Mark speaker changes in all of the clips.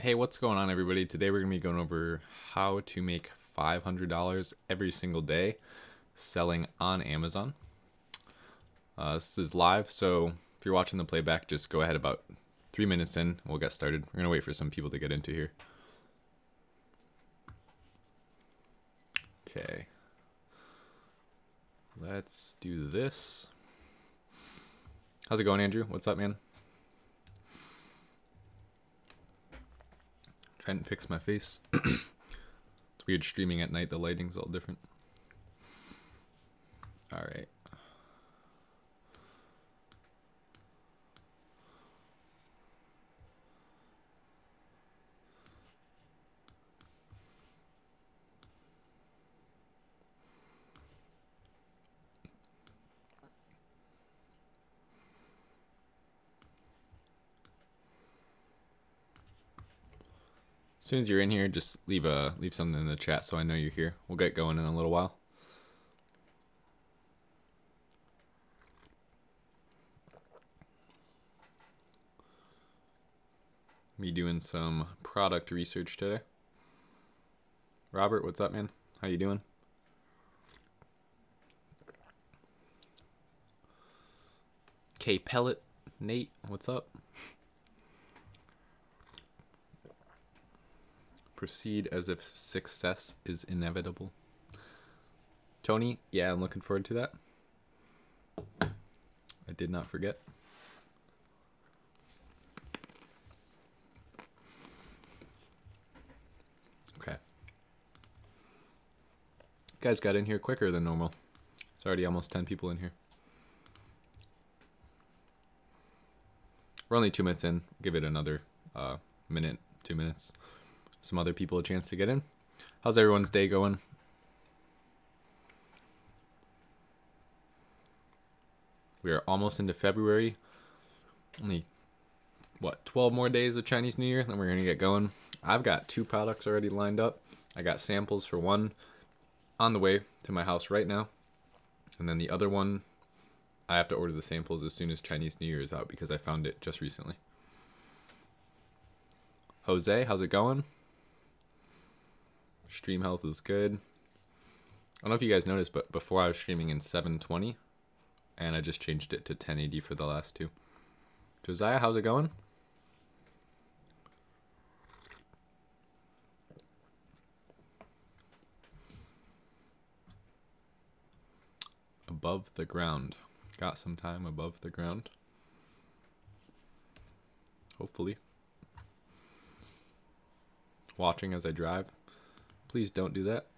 Speaker 1: Hey, what's going on, everybody? Today we're going to be going over how to make $500 every single day selling on Amazon. This is live, so if you're watching the playback, just go ahead about 3 minutes in. We'll get started. We're going to wait for some people to get into here. Okay. Let's do this. How's it going, Andrew? What's up, man? Trying to fix my face. It's weird streaming at night. The lighting's all different. All right. As soon as you're in here, just leave something in the chat so I know you're here. We'll get going in a little while. Me doing some product research today. Robert, what's up, man? How you doing? K Pellet, Nate, what's up? Proceed as if success is inevitable. Tony, yeah, I'm looking forward to that. I did not forget. Okay. You guys got in here quicker than normal. There's already almost 10 people in here. We're only 2 minutes in. Give it another minute, 2 minutes. Some other people a chance to get in. How's everyone's day going? We are almost into February. Only, what, 12 more days of Chinese New Year, then we're going to get going. I've got 2 products already lined up. I got samples for one on the way to my house right now. And then the other one, I have to order the samples as soon as Chinese New Year is out because I found it just recently. Jose, how's it going? Stream health is good. I don't know if you guys noticed, but before I was streaming in 720, and I just changed it to 1080 for the last 2. Josiah, how's it going? Above the ground. Got some time above the ground. Hopefully. Watching as I drive. Please don't do that.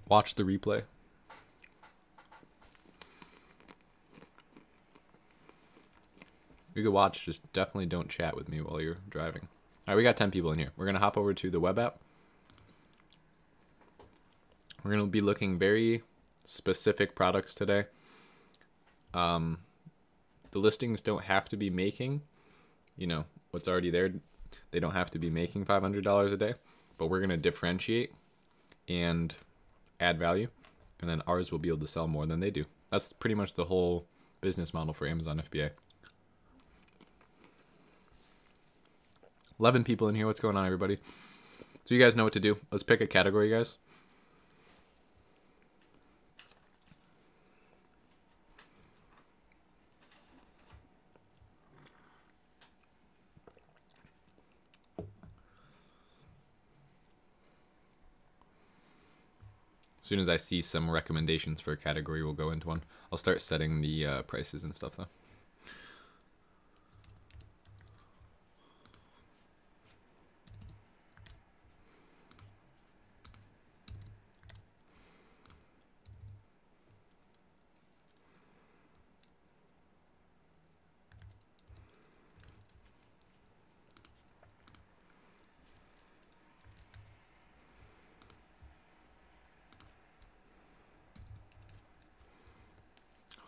Speaker 1: Watch the replay. You can watch, just definitely don't chat with me while you're driving. All right, we got 10 people in here. We're going to hop over to the web app. We're going to be looking very specific products today. The listings don't have to be making, you know, what's already there. They don't have to be making $500 a day, but we're going to differentiate and add value, and then ours will be able to sell more than they do. That's pretty much the whole business model for Amazon FBA. 11 people in here. What's going on, everybody? So you guys know what to do. Let's pick a category, guys. As soon as I see some recommendations for a category, we'll go into one. I'll start setting the prices and stuff, though.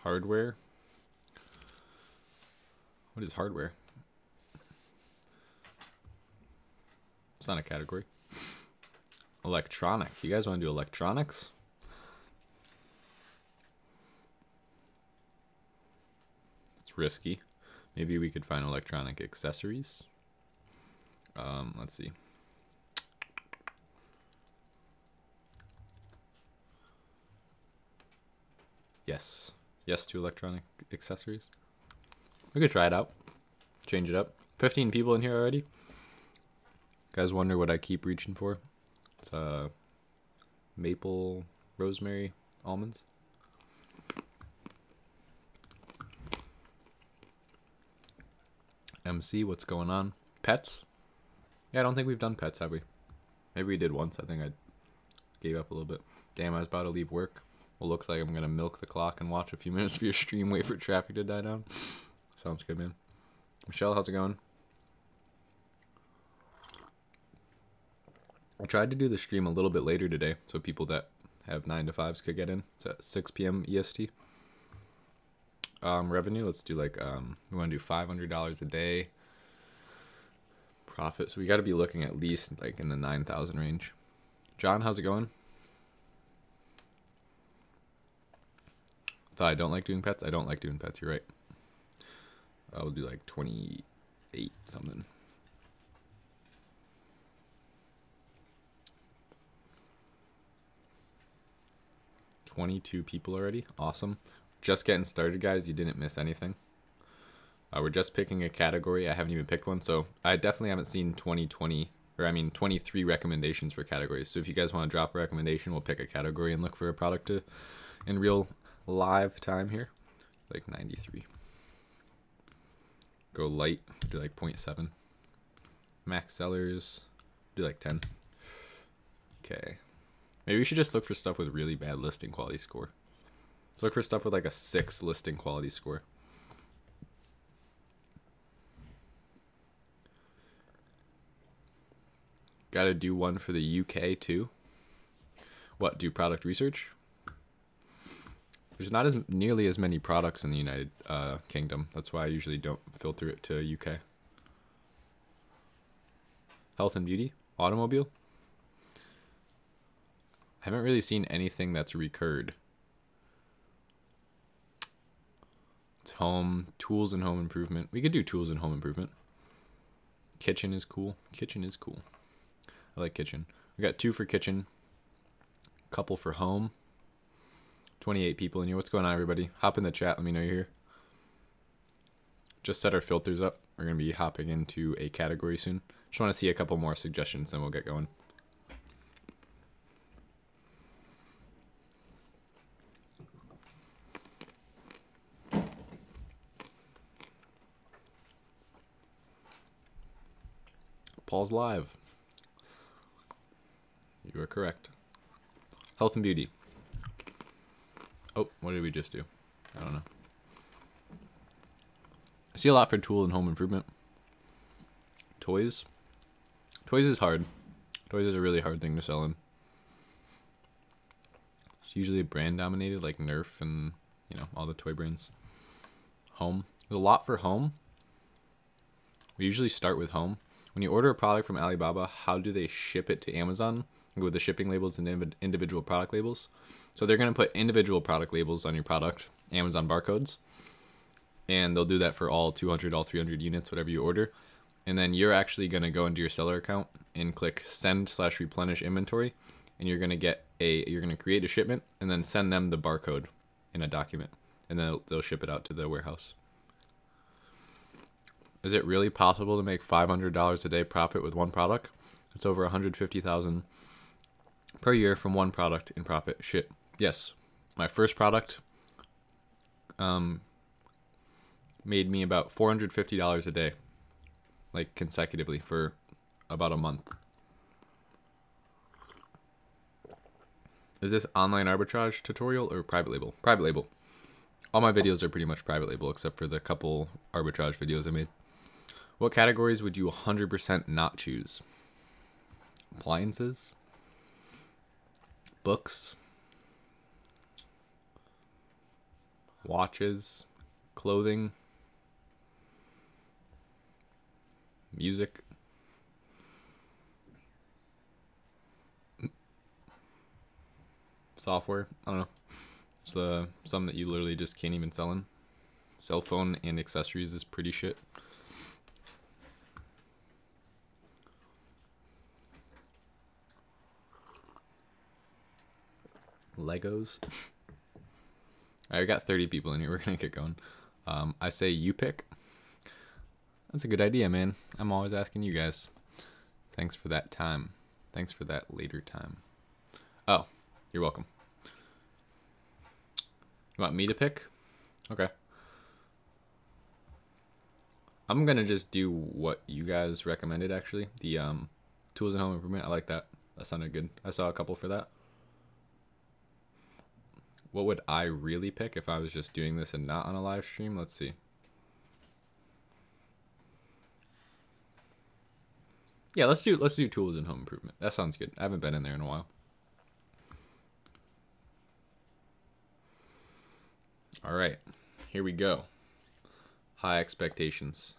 Speaker 1: Hardware. What is hardware? It's not a category. Electronic. You guys want to do electronics? It's risky. Maybe we could find electronic accessories. Let's see. Yes. Yes to electronic accessories. We could try it out. Change it up. 15 people in here already. Guys wonder what I keep reaching for. It's maple, rosemary, almonds. MC, what's going on? Pets? Yeah, I don't think we've done pets, have we? Maybe we did once. I think I gave up a little bit. Damn, I was about to leave work. Well, looks like I'm going to milk the clock and watch a few minutes of your stream, wait for traffic to die down. Sounds good, man. Michelle, how's it going? I tried to do the stream a little bit later today, so people that have 9 to 5s could get in. It's at 6 p.m. EST. Revenue, let's do like, we want to do $500 a day. Profit, so we got to be looking at least like in the 9,000 range. John, how's it going? Thought I don't like doing pets. I don't like doing pets, you're right. I'll do like 28 something. $22 people already. Awesome. Just getting started, guys. You didn't miss anything. We're just picking a category. I haven't even picked one, so I definitely haven't seen 23 recommendations for categories. So if you guys want to drop a recommendation, we'll pick a category and look for a product in real live time here. Like 93. Go light, do like 0.7. Max sellers, do like 10. Okay. Maybe we should just look for stuff with really bad listing quality score. Let's look for stuff with like a 6 listing quality score. Gotta do one for the UK too. What, do product research? There's not nearly as many products in the United Kingdom. That's why I usually don't filter it to UK. Health and beauty, automobile. I haven't really seen anything that's recurred. It's home, tools and home improvement. We could do tools and home improvement. Kitchen is cool. Kitchen is cool. I like kitchen. We got 2 for kitchen. Couple for home. 28 people in here. What's going on, everybody? Hop in the chat. Let me know you're here. Just set our filters up. We're going to be hopping into a category soon. Just want to see a couple more suggestions, then we'll get going. Paul's live. You are correct. Health and beauty. Oh, what did we just do? I don't know. I see a lot for tool and home improvement. Toys. Toys is hard. Toys is a really hard thing to sell in. It's usually brand dominated, like Nerf and, you know, all the toy brands. Home. There's a lot for home. We usually start with home. When you order a product from Alibaba, how do they ship it to Amazon? With the shipping labels and individual product labels. So they're going to put individual product labels on your product, Amazon barcodes. And they'll do that for all 200, all 300 units, whatever you order. And then you're actually going to go into your seller account and click send/replenish inventory. And you're going to create a shipment and then send them the barcode in a document. And then they'll ship it out to the warehouse. Is it really possible to make $500 a day profit with one product? It's over $150,000 per year from one product in profit. Shit. Yes. My first product made me about $450 a day, like consecutively for about a month. Is this online arbitrage tutorial or private label? Private label. All my videos are pretty much private label except for the couple arbitrage videos I made. What categories would you 100% not choose? Appliances? Books? Watches? Clothing? Music? Software? I don't know. It's some that you literally just can't even sell in. Cell phone and accessories is pretty shit. Legos. Alright, we got 30 people in here. We're gonna get going. I say you pick. That's a good idea, man. I'm always asking you guys. Thanks for that time. Thanks for that later time. Oh, you're welcome. You want me to pick? Okay. I'm gonna just do what you guys recommended, actually. The tools and home improvement. I like that. That sounded good. I saw a couple for that. What would I really pick if I was just doing this and not on a live stream? Let's see. Yeah, let's do tools and home improvement. That sounds good. I haven't been in there in a while. All right, here we go. High expectations.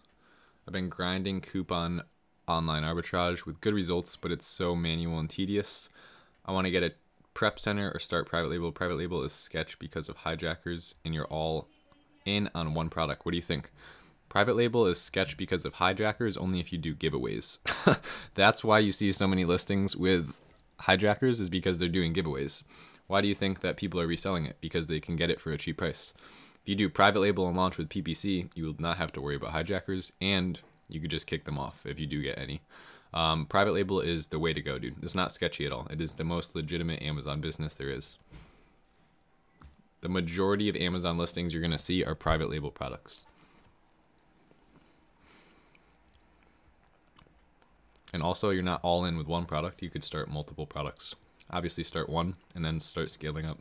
Speaker 1: I've been grinding coupon online arbitrage with good results, but it's so manual and tedious. I want to get a prep center or start private label. Private label is sketch because of hijackers, and you're all in on one product. What do you think? Private label is sketch because of hijackers only if you do giveaways. That's why you see so many listings with hijackers, is because they're doing giveaways. Why do you think that people are reselling it? Because they can get it for a cheap price. If you do private label and launch with PPC, you will not have to worry about hijackers, and you could just kick them off if you do get any. Private label is the way to go, dude. It's not sketchy at all. It is the most legitimate Amazon business there is. The majority of Amazon listings you're going to see are private label products. And also, you're not all in with one product. You could start multiple products. Obviously, start one and then start scaling up.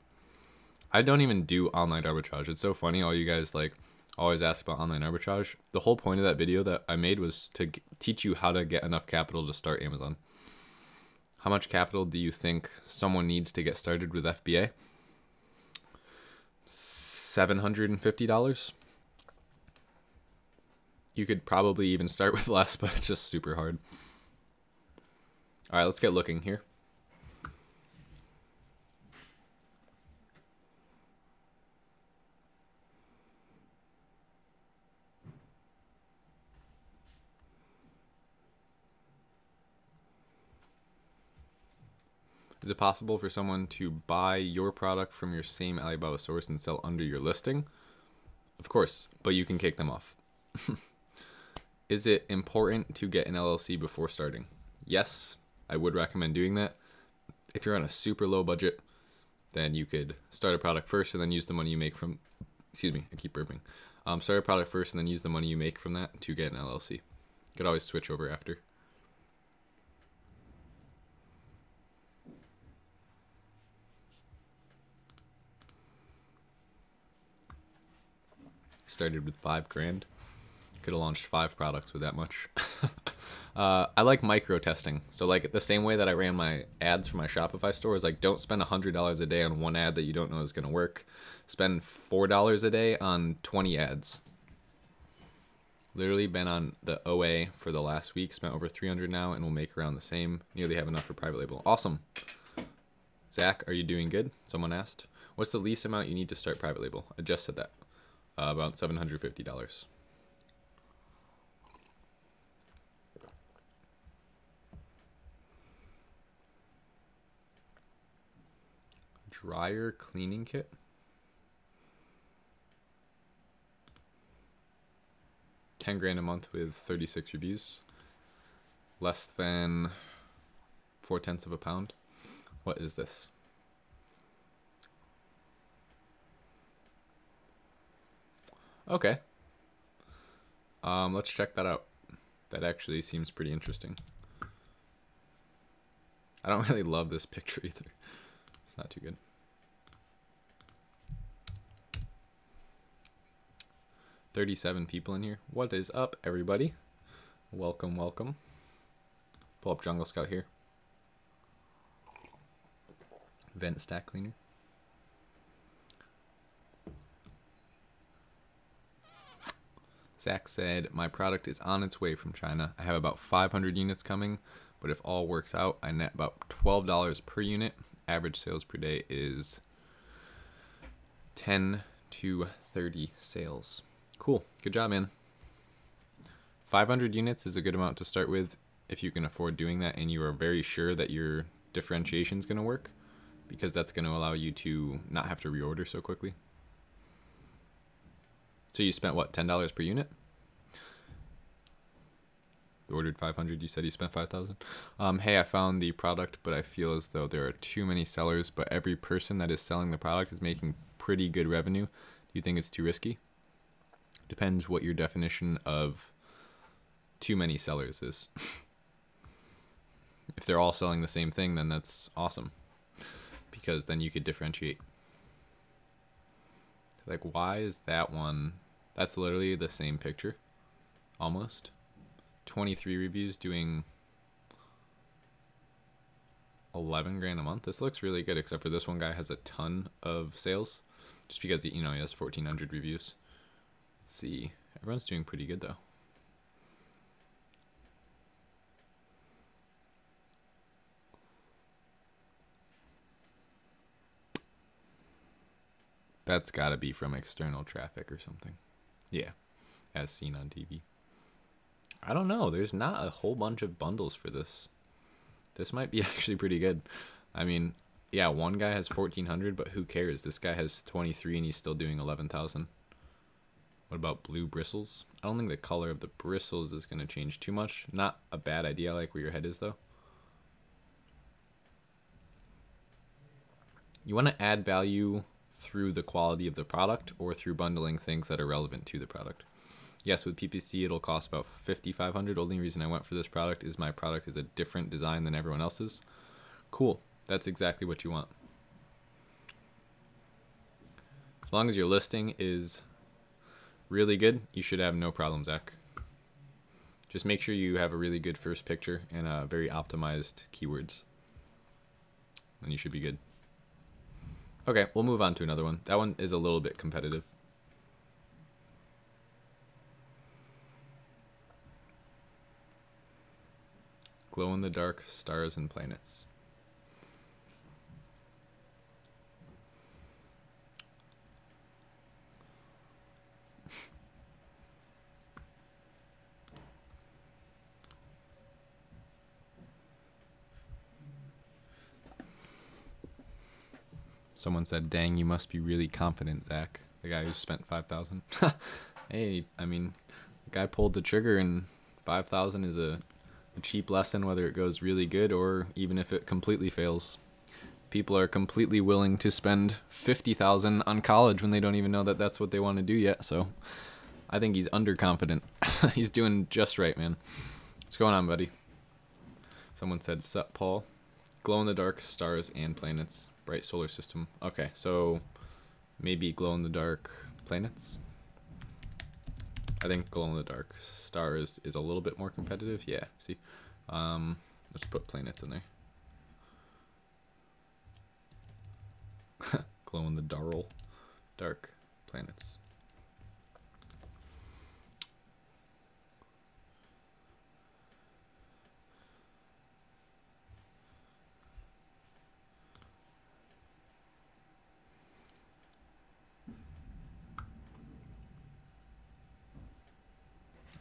Speaker 1: I don't even do online arbitrage. It's so funny. All you guys like always ask about online arbitrage. The whole point of that video that I made was to teach you how to get enough capital to start Amazon. How much capital do you think someone needs to get started with FBA? $750? You could probably even start with less, but it's just super hard. All right, let's get looking here. Is it possible for someone to buy your product from your same Alibaba source and sell under your listing? Of course, but you can kick them off. Is it important to get an LLC before starting? Yes, I would recommend doing that. If you're on a super low budget, then you could start a product first and then use the money you make from, excuse me, I keep burping. Start a product first and then use the money you make from that to get an LLC. You could always switch over after. Started with $5,000. Could have launched 5 products with that much. I like micro testing. So like the same way that I ran my ads for my Shopify store is like, don't spend $100 a day on one ad that you don't know is going to work. Spend $4 a day on 20 ads. Literally been on the OA for the last week. Spent over 300 now, and we'll make around the same. Nearly have enough for private label. Awesome. Zach, are you doing good? Someone asked. What's the least amount you need to start private label? I just said that. About $750. Dryer cleaning kit. $10,000 a month with 36 reviews. Less than 0.4 of a pound. What is this? Okay. Let's check that out. That actually seems pretty interesting. I don't really love this picture either. It's not too good. $37 people in here. What is up, everybody? Welcome, welcome. Pull up Jungle Scout here. Vent stack cleaner. Zach said, my product is on its way from China. I have about 500 units coming, but if all works out, I net about $12 per unit. Average sales per day is 10 to 30 sales. Cool. Good job, man. 500 units is a good amount to start with if you can afford doing that and you are very sure that your differentiation is going to work, because that's going to allow you to not have to reorder so quickly. So you spent what, $10 per unit? You ordered 500, you said you spent 5,000. Hey, I found the product, but I feel as though there are too many sellers, but every person that is selling the product is making pretty good revenue. Do you think it's too risky? Depends what your definition of too many sellers is. If they're all selling the same thing, then that's awesome, because then you could differentiate. Like, why is that one? That's literally the same picture, almost. 23 reviews doing 11 grand a month. This looks really good, except for this one guy has a ton of sales, just because he has 1,400 reviews. Let's see, everyone's doing pretty good though. That's got to be from external traffic or something. Yeah, as seen on TV. I don't know. There's not a whole bunch of bundles for this. This might be actually pretty good. I mean, yeah, one guy has 1,400, but who cares? This guy has 23 and he's still doing 11,000. What about blue bristles? I don't think the color of the bristles is going to change too much. Not a bad idea. I like where your head is, though. You want to add value through the quality of the product or through bundling things that are relevant to the product. Yes, with PPC it'll cost about 5,500. Only reason I went for this product is my product is a different design than everyone else's. Cool. That's exactly what you want. As long as your listing is really good, you should have no problem, Zach. Just make sure you have a really good first picture and very optimized keywords, and you should be good. Okay, we'll move on to another one. That one is a little bit competitive. Glow-in-the-dark stars and planets. Someone said, dang, you must be really confident, Zach. The guy who spent 5,000. Hey, I mean, the guy pulled the trigger, and 5,000 is a cheap lesson, whether it goes really good or even if it completely fails. People are completely willing to spend 50,000 on college when they don't even know that that's what they want to do yet. So I think he's underconfident. He's doing just right, man. What's going on, buddy? Someone said, sup, Paul. Glow-in-the-dark stars and planets. Bright solar system. Okay, so maybe glow-in-the-dark planets. I think glow-in-the-dark stars is a little bit more competitive. Yeah, see? Let's put planets in there. Glow-in-the-dark planets.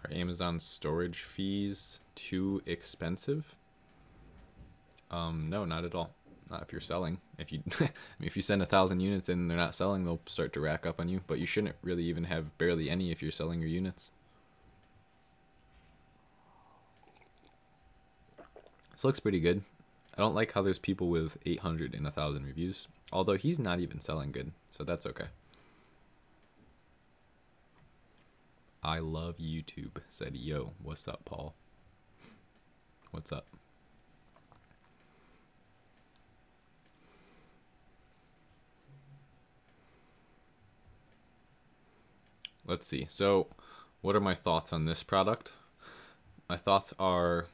Speaker 1: Are Amazon storage fees too expensive? No, not at all. Not if you're selling. If you, I mean, if you send 1,000 units and they're not selling, they'll start to rack up on you. But you shouldn't really even have barely any if you're selling your units. This looks pretty good. I don't like how there's people with 800 and 1,000 reviews. Although he's not even selling good, so that's okay. I love YouTube, said yo. What's up, Paul? What's up? Let's see. So, what are my thoughts on this product? My thoughts are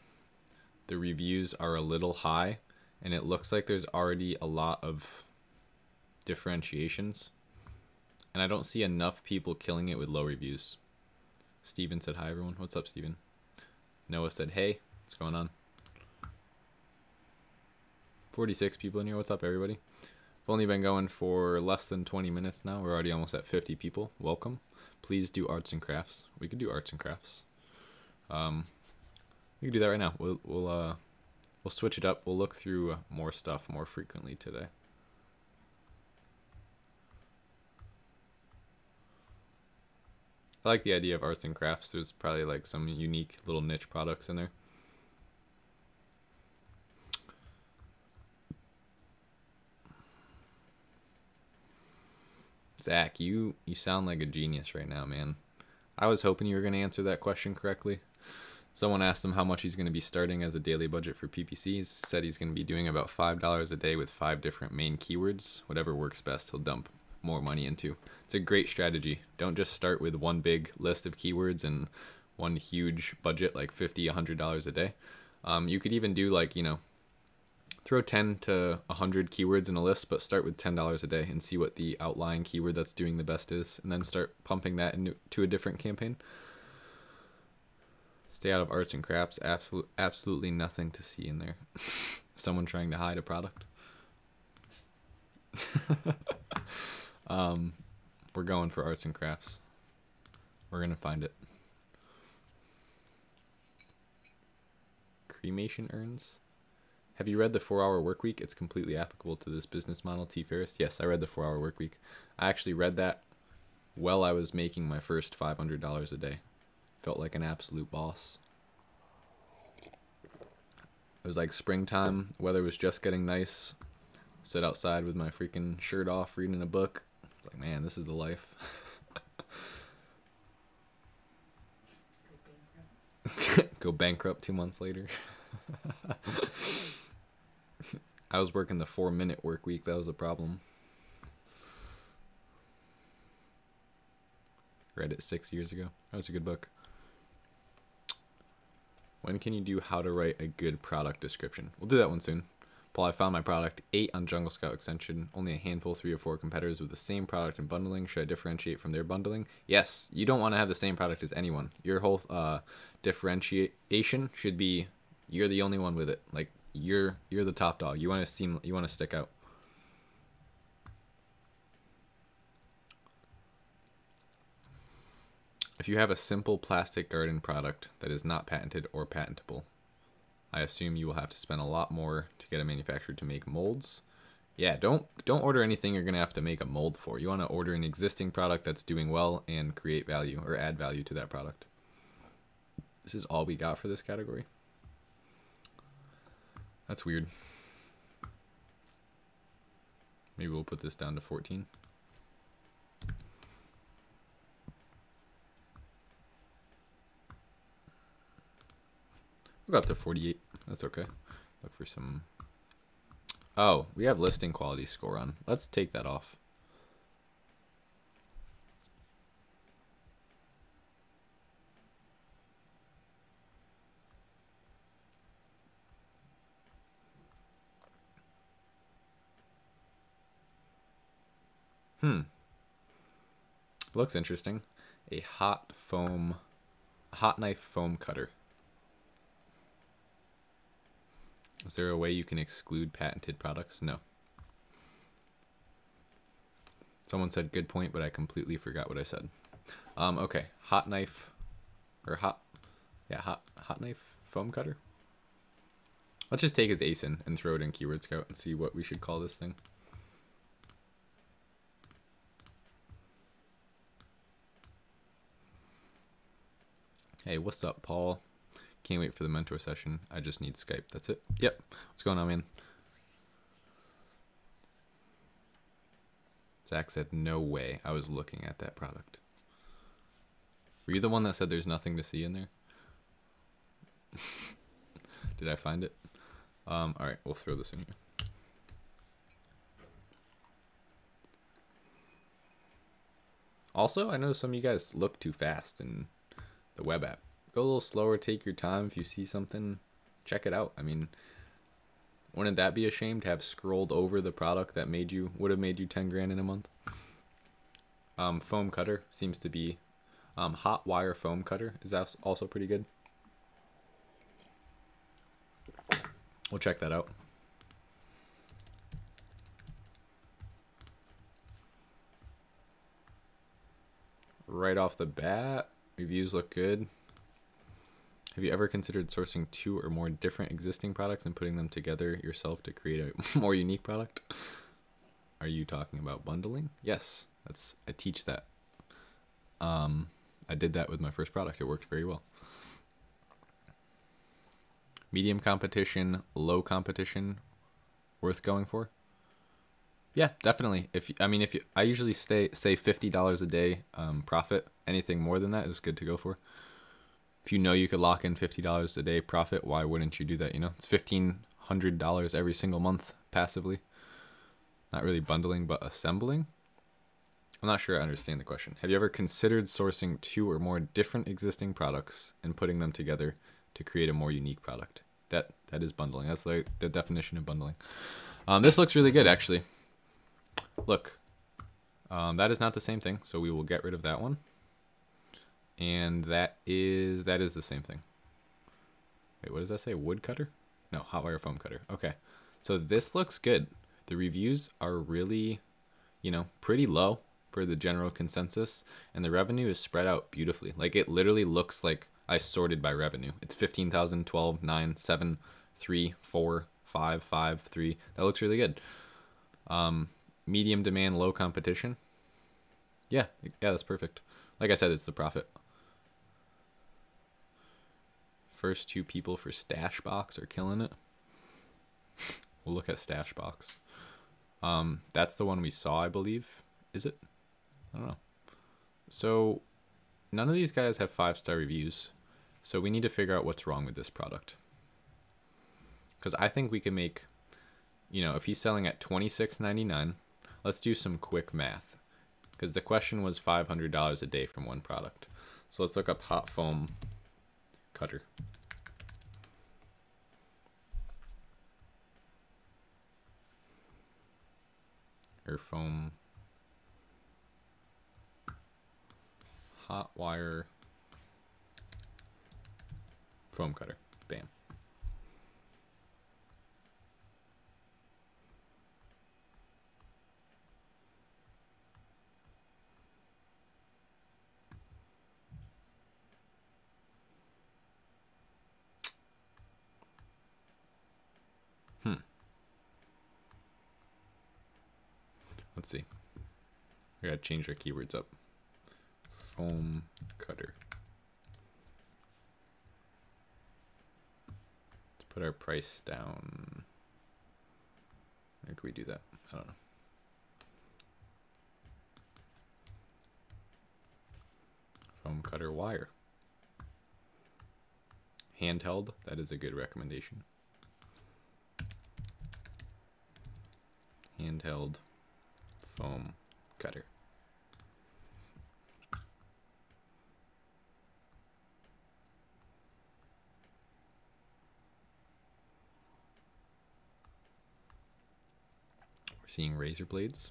Speaker 1: the reviews are a little high, and it looks like there's already a lot of differentiations, and I don't see enough people killing it with low reviews. Steven said hi, everyone. What's up, Steven? Noah said hey. What's going on? 46 people in here. What's up, everybody? I've only been going for less than 20 minutes now. We're already almost at 50 people. Welcome. please do arts and crafts. We could do arts and crafts. We can do that right now. We'll switch it up. We'll look through more stuff more frequently today. I like the idea of arts and crafts. There's probably like some unique little niche products in there. Zach, you sound like a genius right now, man. I was hoping you were going to answer that question correctly. Someone asked him how much he's going to be starting as a daily budget for PPCs. Said he's going to be doing about $5 a day with 5 different main keywords. Whatever works best, he'll dump more money into. It's a great strategy. Don't just start with one big list of keywords and one huge budget like $50, $100 a day. You could even do like, throw 10 to 100 keywords in a list, but start with $10 a day and see what the outlying keyword that's doing the best is, and then start pumping that into a different campaign. Stay out of arts and crafts. Absolutely nothing to see in there. Someone trying to hide a product. We're going for arts and crafts. We're gonna find it. Cremation urns. Have you read The 4-Hour Workweek? It's completely applicable to this business model, T. Ferriss. Yes, I read The 4-Hour Workweek. I actually read that while I was making my first $500 a day. Felt like an absolute boss. It was like springtime. Weather was just getting nice. Sit outside with my freaking shirt off, reading a book. Like, man, this is the life. Go bankrupt 2 months later. I was working the 4-minute work week. That was the problem. Read it 6 years ago. That was a good book. When can you do how to write a good product description? We'll do that one soon. Paul, I found my product 8 on Jungle Scout Extension. Only a handful, 3 or 4 competitors with the same product and bundling. Should I differentiate from their bundling? Yes, you don't want to have the same product as anyone. Your whole differentiation should be you're the only one with it. Like you're the top dog. You want to stick out. If you have a simple plastic garden product that is not patented or patentable, I assume you will have to spend a lot more to get a manufacturer to make molds. Yeah, don't order anything you're going to have to make a mold for. You want to order an existing product that's doing well and create value or add value to that product. This is all we got for this category. That's weird. Maybe we'll put this down to 14. We'll go up to 48. That's okay. Look for some... Oh, we have listing quality score on. Let's take that off. Looks interesting. A hot knife foam cutter. Is there a way you can exclude patented products? No. Someone said good point, but I completely forgot what I said. Okay, hot knife hot knife foam cutter. Let's just take his ASIN and throw it in Keyword Scout and see what we should call this thing. Hey, what's up, Paul? Can't wait for the mentor session. I just need Skype. That's it. Yep. What's going on, man? Zach said, no way. I was looking at that product. Were you the one that said there's nothing to see in there? Did I find it? All right, we'll throw this in here. Also, I know some of you guys look too fast in the web app. Go a little slower, take your time. If you see something, check it out. I mean, wouldn't that be a shame to have scrolled over the product that would have made you 10 grand in a month? Foam cutter seems to be, hot wire foam cutter is also pretty good. We'll check that out. right off the bat, reviews look good. Have you ever considered sourcing 2 or more different existing products and putting them together yourself to create a more unique product? Are you talking about bundling? Yes, I teach that. I did that with my first product. It worked very well. Medium competition, low competition, worth going for? Yeah, definitely. I usually say $50 a day profit. Anything more than that is good to go for. If you know you could lock in $50 a day profit, why wouldn't you do that? You know, it's $1,500 every single month passively. Not really bundling, but assembling. I'm not sure I understand the question. Have you ever considered sourcing 2 or more different existing products and putting them together to create a more unique product? That is bundling. That's like the definition of bundling. This looks really good, actually. Look, that is not the same thing, so we will get rid of that one. And that is the same thing. Wait, what does that say? Wood cutter? No, hot wire foam cutter. Okay, so this looks good. The reviews are really, pretty low for the general consensus, and the revenue is spread out beautifully. Like, it literally looks like I sorted by revenue. It's 15,000, 12, 9, 7, 3, 4, 5, 5, 3. That looks really good. Medium demand, low competition. Yeah, that's perfect. Like I said, it's the profit. First 2 people for Stash Box are killing it. We'll look at Stash Box. That's the one we saw, I believe. Is it? I don't know. So none of these guys have 5-star reviews. So we need to figure out what's wrong with this product. Because I think we can make, if he's selling at $26.99, let's do some quick math. Because the question was $500 a day from one product. So let's look up hot foam cutter. Or foam hot wire foam cutter. Bam. Let's see. I gotta change our keywords up. Foam cutter. Let's put our price down. How can we do that? I don't know. Foam cutter wire. Handheld, that is a good recommendation. Handheld foam cutter. We're seeing razor blades.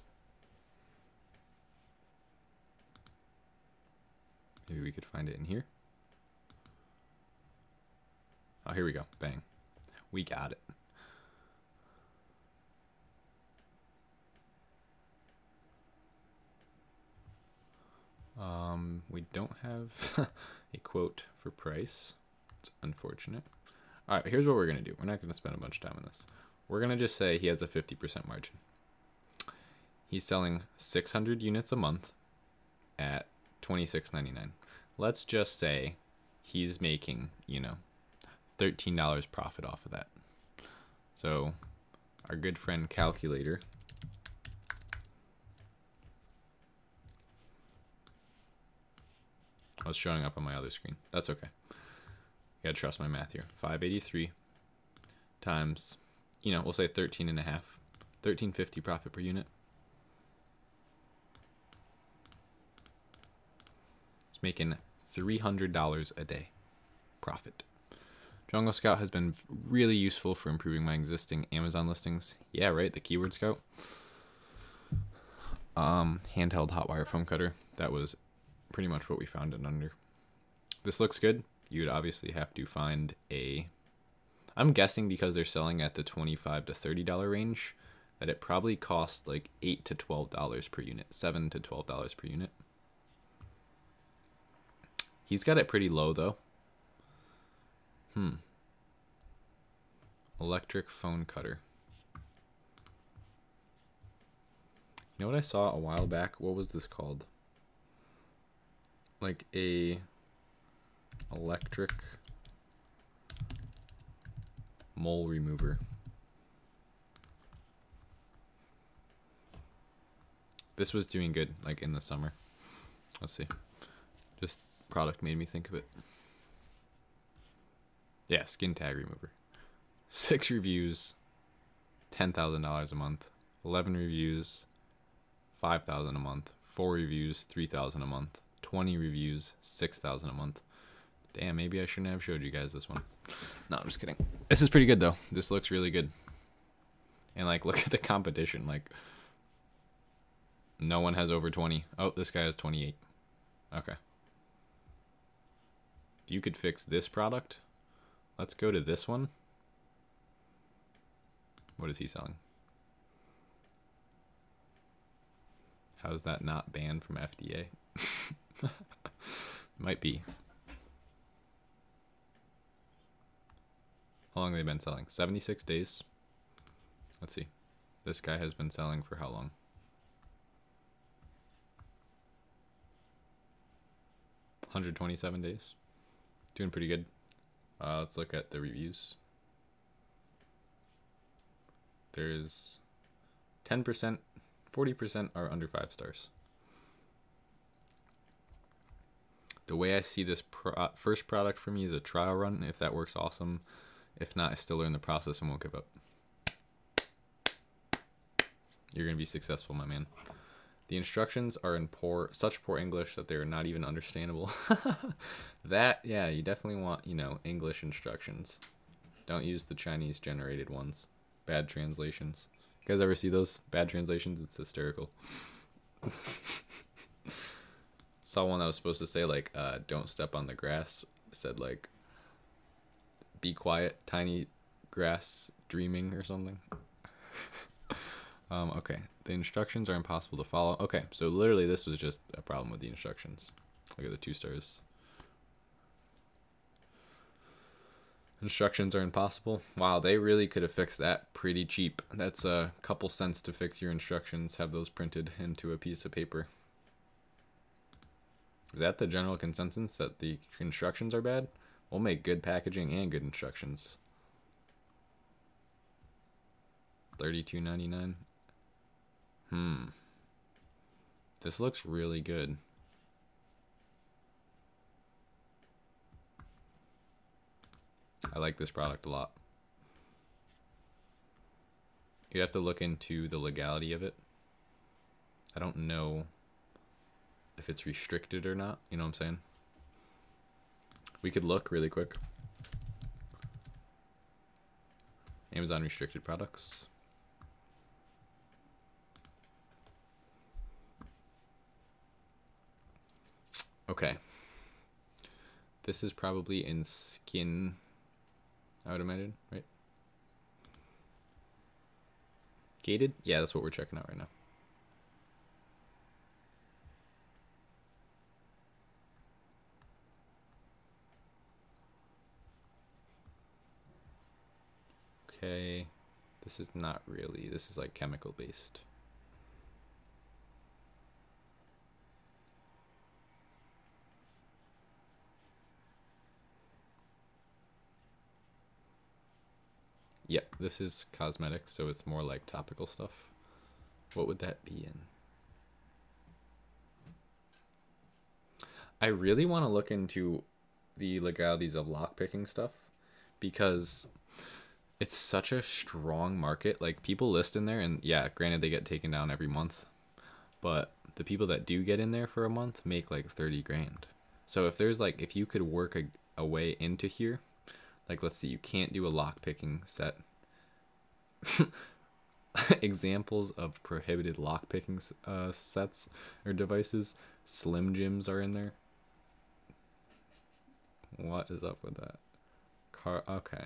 Speaker 1: Maybe we could find it in here. Oh, here we go. Bang. We got it. We don't have a quote for price. It's unfortunate. All right, here's what we're going to do. We're not going to spend a bunch of time on this. We're going to just say he has a 50% margin. He's selling 600 units a month at $26.99. Let's just say he's making, $13 profit off of that. So our good friend calculator was showing up on my other screen. That's okay. You gotta trust my math here. 583 times, we'll say 13 and a half. 13.50 profit per unit. It's making $300 a day profit. Jungle Scout has been really useful for improving my existing Amazon listings. Yeah, right, the keyword scout. Handheld hot wire foam cutter. That was pretty much what we found it under. This looks good. You'd obviously have to find a, I'm guessing because they're selling at the $25 to $30 range, that it probably costs like $8 to $12 per unit, $7 to $12 per unit. He's got it pretty low though. Electric phone cutter. You know what I saw a while back? What was this called? Like a electric mole remover. This was doing good, like in the summer. Let's see. Just product made me think of it. Yeah, skin tag remover. 6 reviews, $10,000 a month. 11 reviews, $5,000 a month. 4 reviews, $3,000 a month. 20 reviews, $6,000 a month. Damn, maybe I shouldn't have showed you guys this one. No, I'm just kidding. This is pretty good though. This looks really good. And like, look at the competition. Like, no one has over 20. Oh, this guy has 28. Okay. If you could fix this product, let's go to this one. What is he selling? How is that not banned from FDA? Might be. How long have they been selling? 76 days. Let's see. This guy has been selling for how long? $127 days. Doing pretty good. Let's look at the reviews. There's 10%, 40% are under 5 stars. The way I see this first product for me is a trial run. If that works, awesome. If not, I still learn the process and won't give up. You're going to be successful, my man. The instructions are in such poor English that they're not even understandable. Yeah, you definitely want, English instructions. Don't use the Chinese generated ones. Bad translations. You guys ever see those bad translations? It's hysterical. Saw one that was supposed to say like, don't step on the grass. It said like, be quiet, tiny grass dreaming or something. Okay, the instructions are impossible to follow. Okay, so literally this was just a problem with the instructions. Look at the 2 stars. Instructions are impossible. Wow, they really could have fixed that pretty cheap. That's a couple cents to fix your instructions, have those printed into a piece of paper. Is that the general consensus, that the instructions are bad? We'll make good packaging and good instructions. $32.99. This looks really good. I like this product a lot. You'd have to look into the legality of it. I don't know if it's restricted or not. You know what I'm saying? We could look really quick. Amazon restricted products. Okay. This is probably in skin, I would imagine, right? Gated? Yeah, that's what we're checking out right now. Okay. This is not really, this is like chemical based. Yep, this is cosmetics, so it's more like topical stuff. What would that be in? I really want to look into the legalities of lockpicking stuff because it's such a strong market. Like, people list in there, and yeah, granted they get taken down every month, but the people that do get in there for a month make like 30 grand. So if there's like, if you could work a way into here, like, let's see, you can't do a lockpicking set. Examples of prohibited lockpicking sets or devices. Slim Jims are in there. What is up with that? Okay.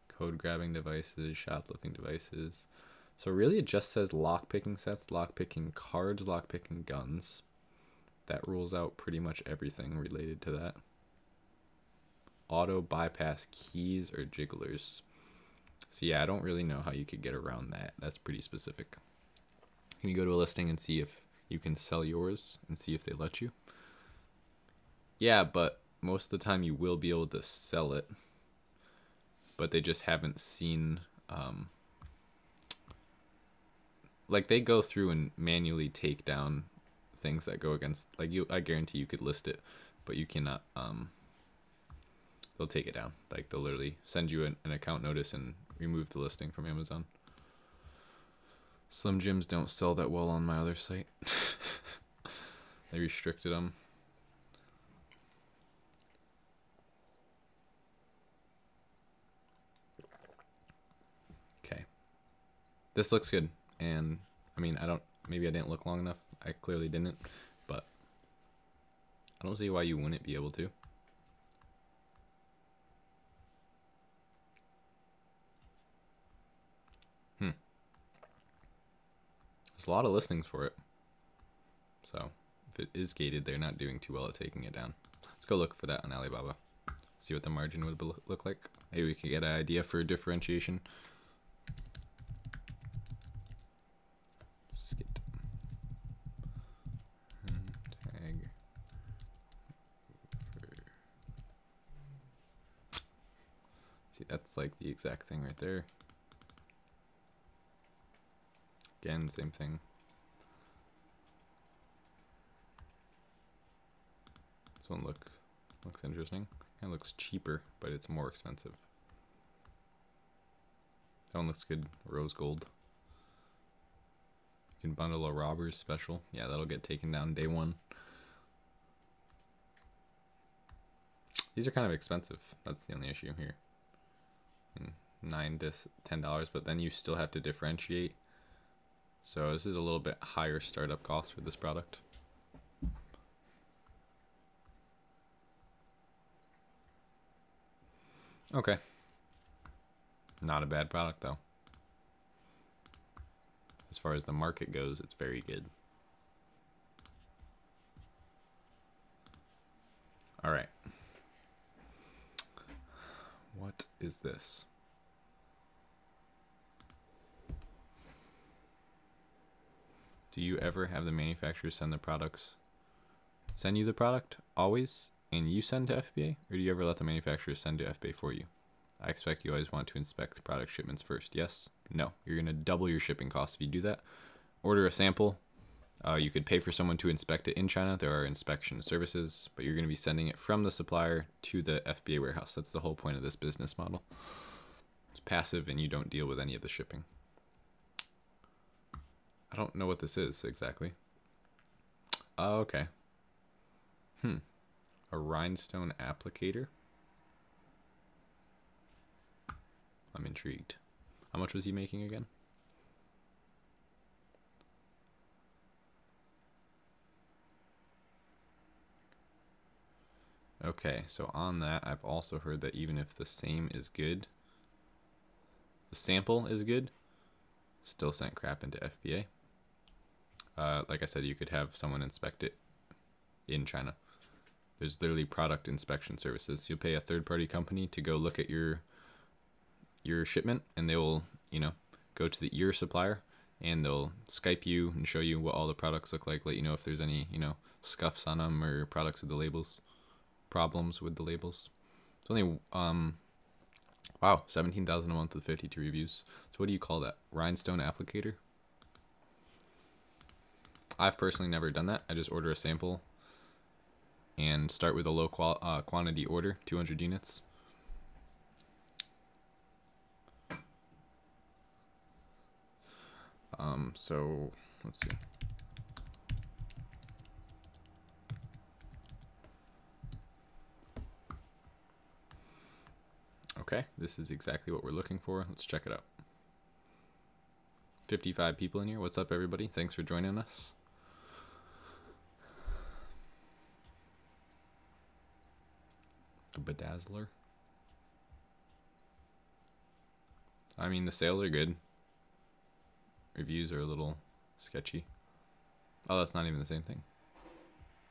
Speaker 1: Code grabbing devices, shoplifting devices. So really it just says lockpicking sets, lockpicking cards, lockpicking guns. that rules out pretty much everything related to that. Auto bypass keys or jigglers. So yeah, I don't really know how you could get around that. That's pretty specific. Can you go to a listing and see if you can sell yours and see if they let you? Yeah, but most of the time you will be able to sell it, but they just haven't seen, like they go through and manually take down things that go against, like I guarantee you could list it, but you cannot, they'll take it down. Like they'll literally send you an account notice and remove the listing from Amazon. Slim Jims don't sell that well on my other site. They restricted them. Okay. This looks good. And I mean, maybe I didn't look long enough. I clearly didn't, but I don't see why you wouldn't be able to. There's a lot of listings for it. So if it is gated, they're not doing too well at taking it down. Let's go look for that on Alibaba. See what the margin would look like. Maybe we can get an idea for differentiation. Skit. Tag. See, that's like the exact thing right there. Again, same thing. This one looks interesting. It looks cheaper, but it's more expensive. That one looks good. Rose gold. You can bundle a robber's special. Yeah, that'll get taken down day one. These are kind of expensive. That's the only issue here. $9 to $10, but then you still have to differentiate. So this is a little bit higher startup cost for this product. Okay. Not a bad product though. As far as the market goes, it's very good. All right. What is this? Do you ever have the manufacturer send you the product always, and you send to FBA, or do you ever let the manufacturer send to FBA for you? I expect you always want to inspect the product shipments first. Yes? No. You're going to double your shipping costs if you do that. Order a sample. You could pay for someone to inspect it in China. There are inspection services, but you're going to be sending it from the supplier to the FBA warehouse. That's the whole point of this business model. It's passive, and you don't deal with any of the shipping. I don't know what this is exactly. Oh, okay. A rhinestone applicator. I'm intrigued. How much was he making again? Okay, so on that, I've also heard that even if the same is good, the sample is good, still sent crap into FBA. Like I said, you could have someone inspect it in China. There's literally product inspection services. You'll pay a third-party company to go look at your shipment, and they will, go to your supplier, and they'll Skype you and show you what all the products look like, let you know if there's any, scuffs on them or problems with the labels. It's only, wow, 17,000 a month with 52 reviews. So what do you call that? Rhinestone applicator? I've personally never done that. I just order a sample and start with a low quantity order, 200 units. So let's see. Okay, this is exactly what we're looking for. Let's check it out. 55 people in here. What's up, everybody? Thanks for joining us. A bedazzler. I mean, the sales are good. Reviews are a little sketchy. Oh, that's not even the same thing.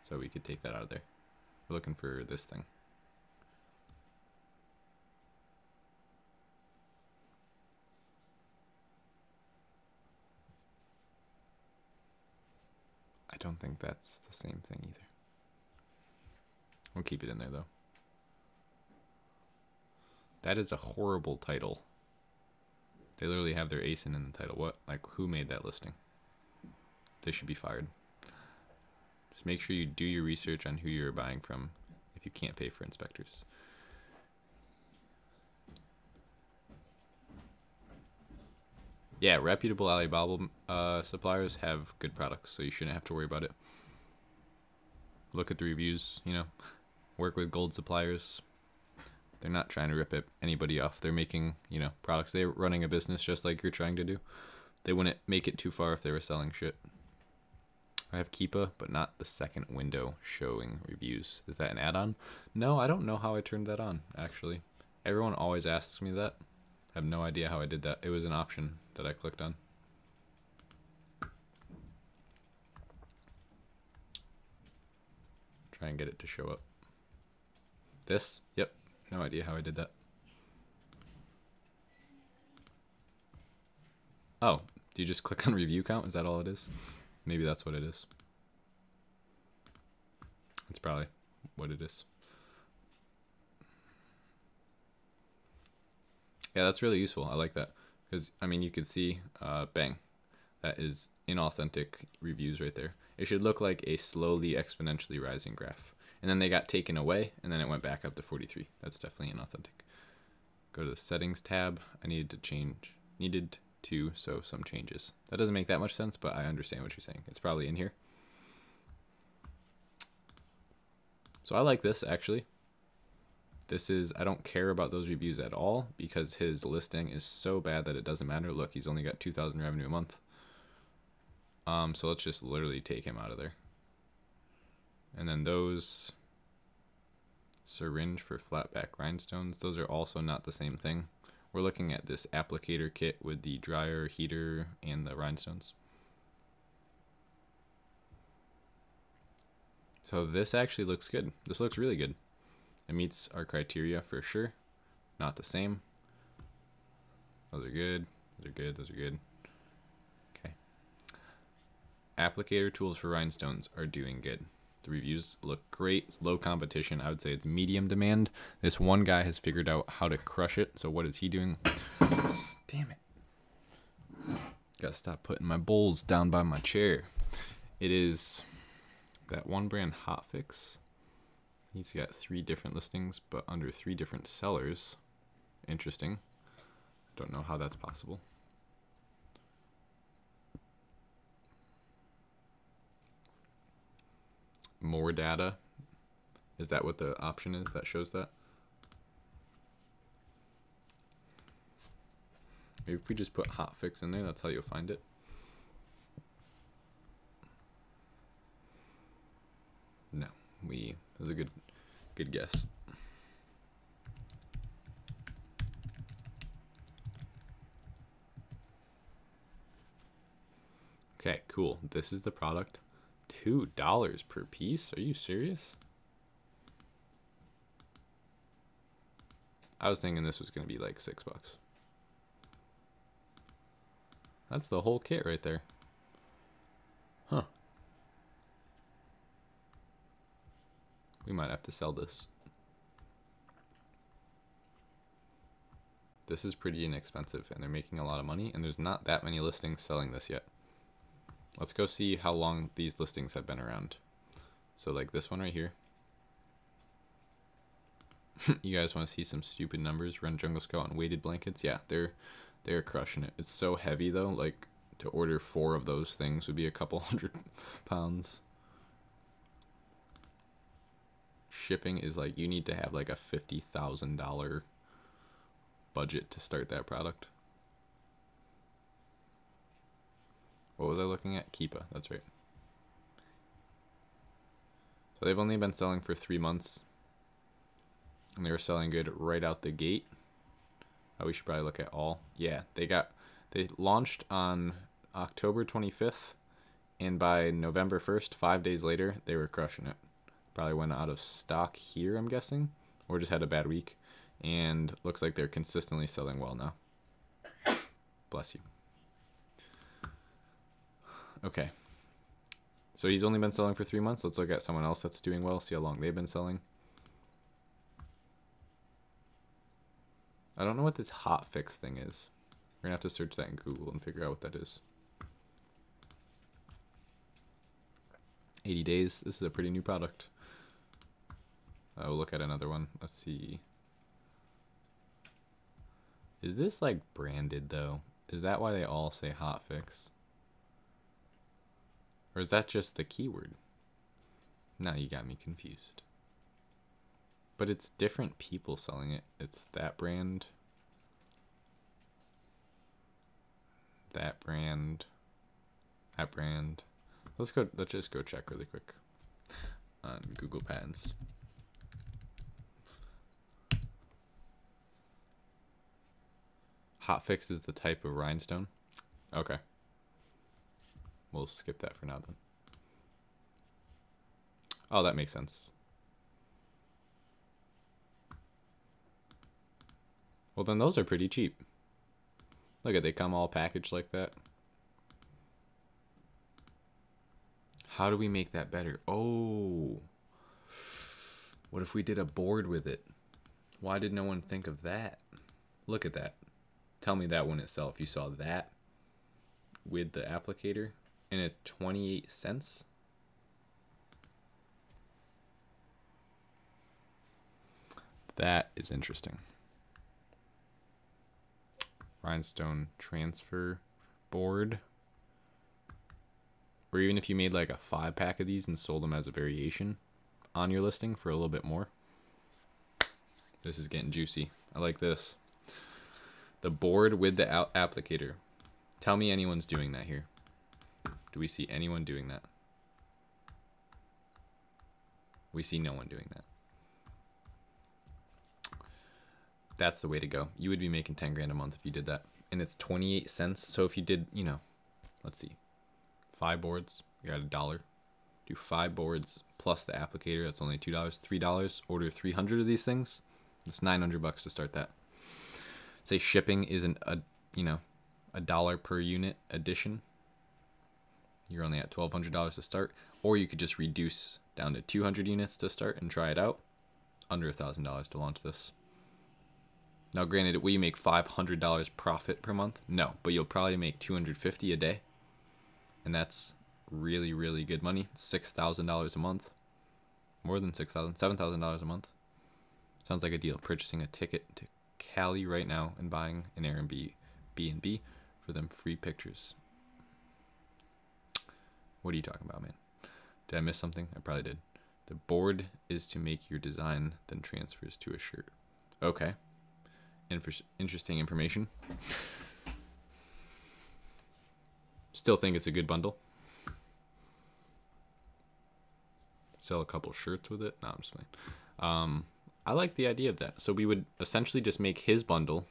Speaker 1: So we could take that out of there. We're looking for this thing. I don't think that's the same thing either. We'll keep it in there though. That is a horrible title. They literally have their ASIN in the title. What? Like, who made that listing? They should be fired. Just make sure you do your research on who you're buying from if you can't pay for inspectors. Yeah, reputable Alibaba suppliers have good products, so you shouldn't have to worry about it. Look at the reviews, you know. Work with gold suppliers. They're not trying to rip anybody off. They're making, you know, products. They're running a business just like you're trying to do. They wouldn't make it too far if they were selling shit. I have Keepa, but not the second window showing reviews. Is that an add-on? No, I don't know how I turned that on, actually. Everyone always asks me that. I have no idea how I did that. It was an option that I clicked on. Try and get it to show up. This? Yep. No idea how I did that. Oh, do you just click on review count? Is that all it is? Maybe that's what it is. That's probably what it is. Yeah, that's really useful. I like that. Because, I mean, you could see, bang, that is inauthentic reviews right there. It should look like a slowly exponentially rising graph. And then they got taken away, and then it went back up to 43. That's definitely inauthentic. Go to the settings tab. I needed to show some changes. That doesn't make that much sense, but I understand what you're saying. It's probably in here. So I like this, actually. This is, I don't care about those reviews at all because his listing is so bad that it doesn't matter. Look, he's only got 2,000 revenue a month. So let's just literally take him out of there. And then those syringe for flatback rhinestones, those are also not the same thing. We're looking at this applicator kit with the dryer, heater, and the rhinestones. So this actually looks good. This looks really good. It meets our criteria for sure. Not the same. Those are good. Those are good. Those are good. Okay. Applicator tools for rhinestones are doing good. The reviews look great. It's low competition. I would say it's medium demand. This one guy has figured out how to crush it. So what is he doing? Damn it. Gotta stop putting my bowls down by my chair. It is that one brand Hotfix. He's got 3 different listings, but under 3 different sellers. Interesting. Don't know how that's possible. More data. Is that what the option is that shows that? Maybe if we just put hotfix in there, that's how you'll find it. No, that was a good guess. Okay, cool. This is the product. $2 per piece? Are you serious? I was thinking this was going to be like $6. That's the whole kit right there. Huh. We might have to sell this. This is pretty inexpensive and they're making a lot of money and there's not that many listings selling this yet. Let's go see how long these listings have been around. So like this one right here. You guys want to see some stupid numbers? Run Jungle Scout on weighted blankets. Yeah, they're crushing it. It's so heavy though, like to order 4 of those things would be a couple hundred pounds. Shipping is like, you need to have like a $50,000 budget to start that product. What was I looking at? Keepa, that's right. So they've only been selling for 3 months. And they were selling good right out the gate. Oh, we should probably look at all. Yeah, they launched on October 25th. And by November 1st, 5 days later, they were crushing it. Probably went out of stock here, I'm guessing, or just had a bad week. And looks like they're consistently selling well now. Bless you. Okay. So he's only been selling for 3 months. Let's look at someone else that's doing well, see how long they've been selling. I don't know what this hotfix thing is. We're going to have to search that in Google and figure out what that is. 80 days. This is a pretty new product. We'll look at another one. Let's see. Is this like branded though? Is that why they all say hotfix? Or is that just the keyword? Now you got me confused. But it's different people selling it. It's that brand. That brand. That brand. Let's just go check really quick on Google Patents. Hotfix is the type of rhinestone. Okay. We'll skip that for now then. Oh, that makes sense. Well, then those are pretty cheap. Look at, they come all packaged like that. How do we make that better? Oh. What if we did a board with it? Why did no one think of that? Look at that. Tell me that one itself. You saw that with the applicator and it's 28 cents. That is interesting. Rhinestone Transfer board. Or even if you made like a 5-pack of these and sold them as a variation on your listing for a little bit more. This is getting juicy. I like this. The board with the applicator. Tell me anyone's doing that here. Do we see anyone doing that? We see no one doing that. That's the way to go. You would be making 10 grand a month if you did that. And it's 28 cents. So if you did, you know, let's see, 5 boards, you got $1. Do 5 boards plus the applicator. That's only $2, $3. Order 300 of these things. It's $900 to start that. Say shipping isn't $1 per unit addition. You're only at $1,200 to start. Or you could just reduce down to 200 units to start and try it out. Under $1,000 to launch this. Now, granted, will you make $500 profit per month? No, but you'll probably make $250 a day. And that's really, really good money. $6,000 a month. More than $6,000, $7,000 a month. Sounds like a deal. Purchasing a ticket to Cali right now and buying an Airbnb for them free pictures. What are you talking about, man? Did I miss something? I probably did. The board is to make your design, then transfers to a shirt. Okay. Interesting information. Still think it's a good bundle. Sell a couple shirts with it. No, I'm just playing. I like the idea of that. So we would essentially just make his bundle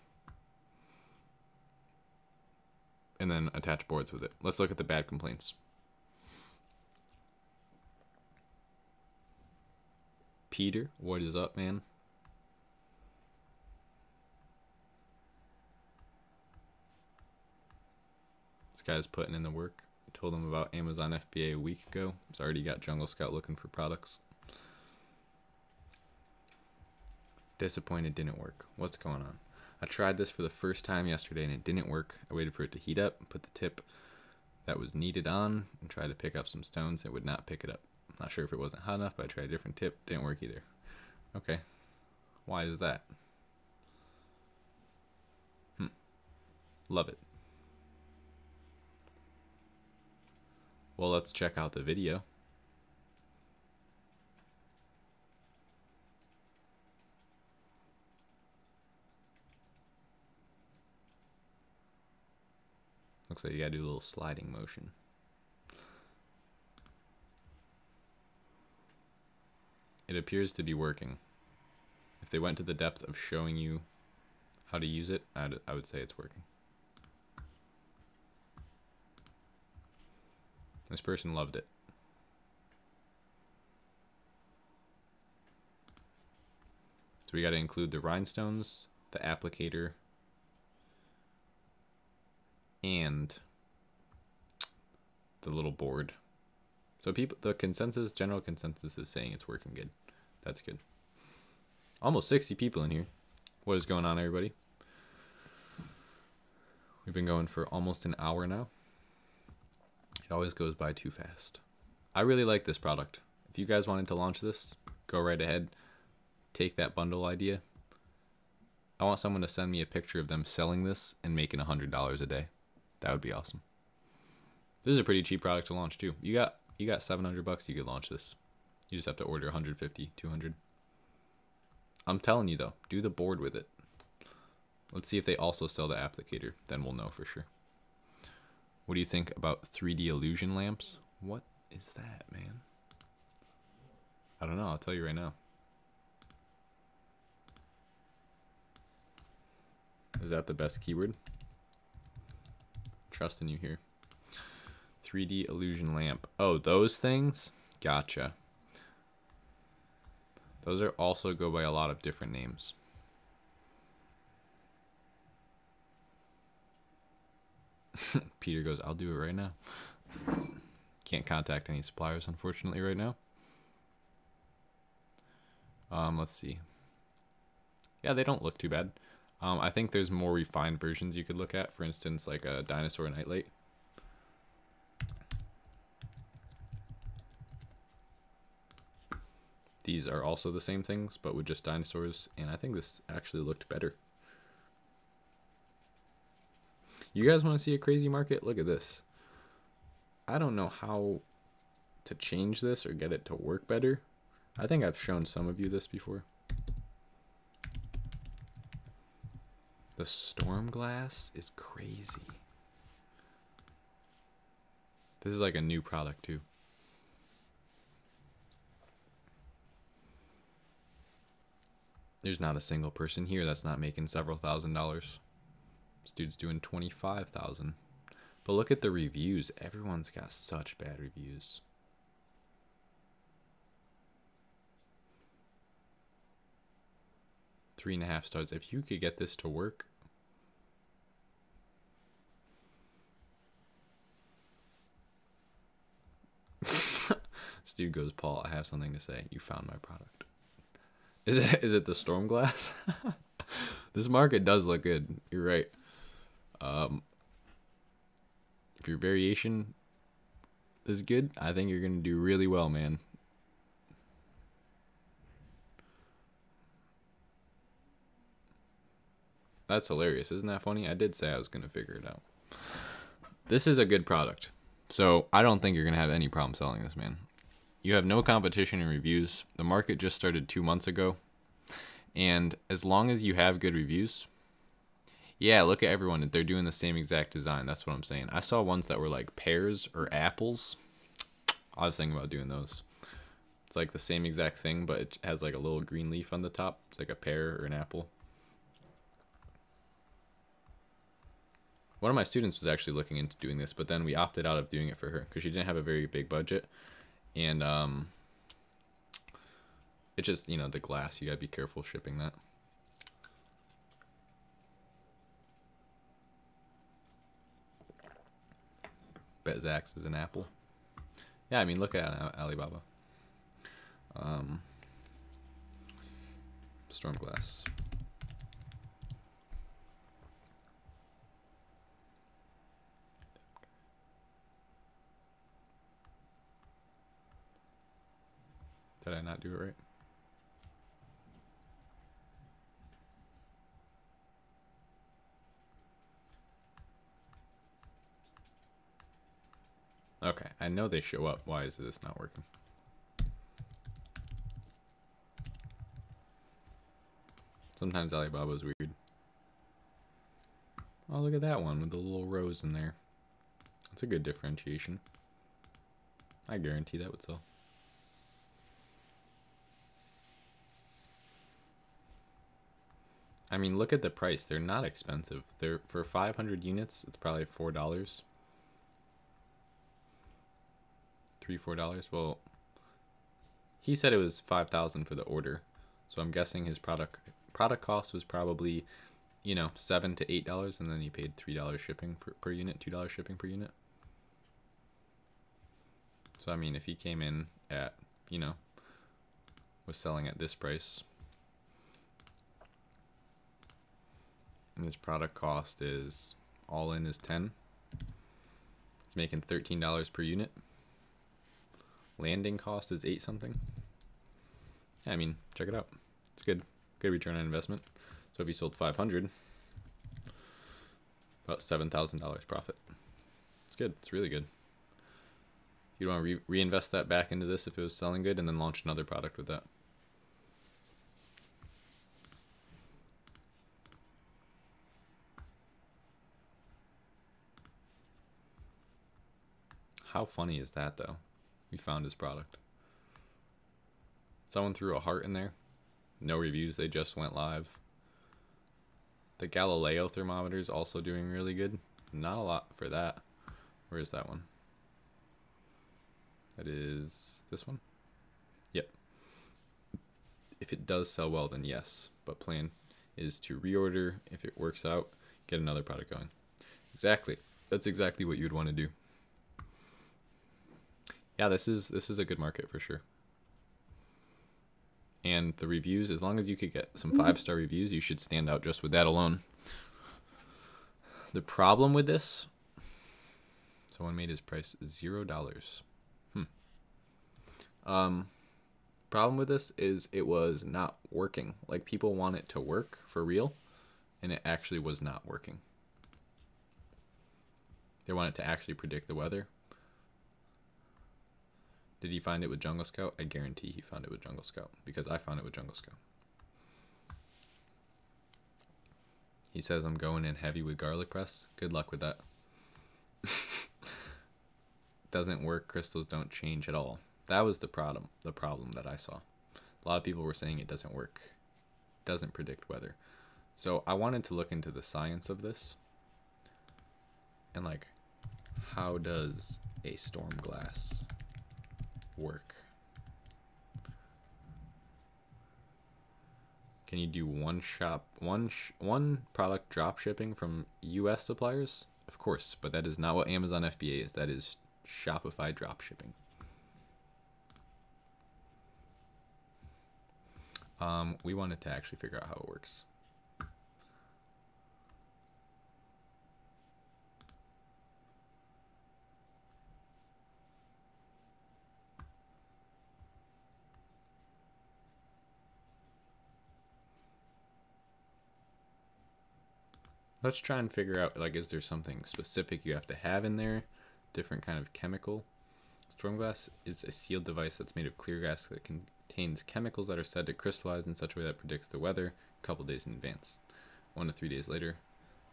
Speaker 1: and then attach boards with it. Let's look at the bad complaints. Peter, what is up, man? This guy's putting in the work. I told him about Amazon FBA a week ago. He's already got Jungle Scout looking for products. Disappointed didn't work. What's going on? I tried this for the first time yesterday and it didn't work. I waited for it to heat up, put the tip that was needed on, and tried to pick up some stones. It would not pick it up. Not sure if it wasn't hot enough, but I tried a different tip. Didn't work either. Okay. Why is that? Love it. Well, let's check out the video. Looks like you gotta do a little sliding motion. It appears to be working. If they went to the depth of showing you how to use it, I would say it's working. This person loved it. So we got to include the rhinestones, the applicator, and the little board. So people, the consensus, general consensus is saying it's working good. That's good. Almost 60 people in here. What is going on, everybody? We've been going for almost an hour now. It always goes by too fast. I really like this product. If you guys wanted to launch this, go right ahead. Take that bundle idea. I want someone to send me a picture of them selling this and making $100 a day. That would be awesome. This is a pretty cheap product to launch too. You got $700, you could launch this. You just have to order 150, 200. I'm telling you though, do the board with it. Let's see if they also sell the applicator. Then we'll know for sure. What do you think about 3D illusion lamps? What is that, man? I don't know. I'll tell you right now. Is that the best keyword? Trusting you here. 3D illusion lamp. Oh, those things? Gotcha. Those are also go by a lot of different names. Peter goes, I'll do it right now. Can't contact any suppliers, unfortunately, right now. Let's see. Yeah, they don't look too bad. I think there's more refined versions you could look at. For instance, like a dinosaur nightlight. These are also the same things, but with just dinosaurs. And I think this actually looked better. You guys want to see a crazy market? Look at this. I don't know how to change this or get it to work better. I think I've shown some of you this before. The storm glass is crazy. This is like a new product too. There's not a single person here that's not making several $1,000s. This dude's doing 25,000. But look at the reviews. Everyone's got such bad reviews. Three and a half stars. If you could get this to work. This dude goes, Paul, I have something to say. You found my product. Is it the storm glass? This market does look good. You're right. If your variation is good, I think you're going to do really well, man. That's hilarious. Isn't that funny? I did say I was going to figure it out. This is a good product. So I don't think you're going to have any problem selling this, man. You have no competition in reviews. The market just started 2 months ago. And as long as you have good reviews, yeah, look at everyone. They're doing the same exact design. That's what I'm saying. I saw ones that were like pears or apples. I was thinking about doing those. It's like the same exact thing, but it has like a little green leaf on the top. It's like a pear or an apple. One of my students was actually looking into doing this, but then we opted out of doing it for her because she didn't have a very big budget. And it's just, you know, the glass. You gotta be careful shipping that. Bet Zach's is an apple. Yeah, I mean, look at Alibaba. Storm glass. Did I not do it right? Okay, I know they show up. Why is this not working? Sometimes Alibaba's weird. Oh, look at that one with the little rose in there. That's a good differentiation. I guarantee that would sell. I mean, look at the price. They're not expensive. They're for 500 units, it's probably $4. $3-4. Well, he said it was $5,000 for the order, so I'm guessing his product cost was probably, you know, $7 to $8, and then he paid $3 shipping per unit, $2 shipping per unit. So I mean, if he came in at, you know, was selling at this price, and his product cost is all in is 10. He's making $13 per unit. Landing cost is 8 something. I mean, check it out. It's good return on investment. So if he sold 500, about $7,000 profit. It's good. It's really good. You'd want to reinvest that back into this if it was selling good, and then launch another product with that. How funny is that, though? We found his product. Someone threw a heart in there. No reviews, they just went live. The Galileo thermometer is also doing really good. Not a lot for that. Where is that one? That is this one? Yep. If it does sell well, then yes. But plan is to reorder. If it works out, get another product going. Exactly. That's exactly what you'd want to do. Yeah, this is a good market for sure. And the reviews, as long as you could get some 5-star reviews, you should stand out just with that alone. The problem with this, someone made his price $0. Problem with this is it was not working. Like, people want it to work for real, and it actually was not working. They want it to actually predict the weather. Did he find it with Jungle Scout? I guarantee he found it with Jungle Scout, because I found it with Jungle Scout. He says I'm going in heavy with garlic press. Good luck with that. Doesn't work. Crystals don't change at all. That was the problem that I saw. A lot of people were saying it doesn't work. Doesn't predict weather. So I wanted to look into the science of this. And like, how does a storm glass work? Can you do one product drop shipping from US suppliers? Of course, but that is not what Amazon FBA is. That is Shopify drop shipping. We wanted to actually figure out how it works. Let's try and figure out, like, is there something specific you have to have in there? Different kind of chemical. Storm glass is a sealed device that's made of clear glass that contains chemicals that are said to crystallize in such a way that predicts the weather a couple days in advance. 1 to 3 days later,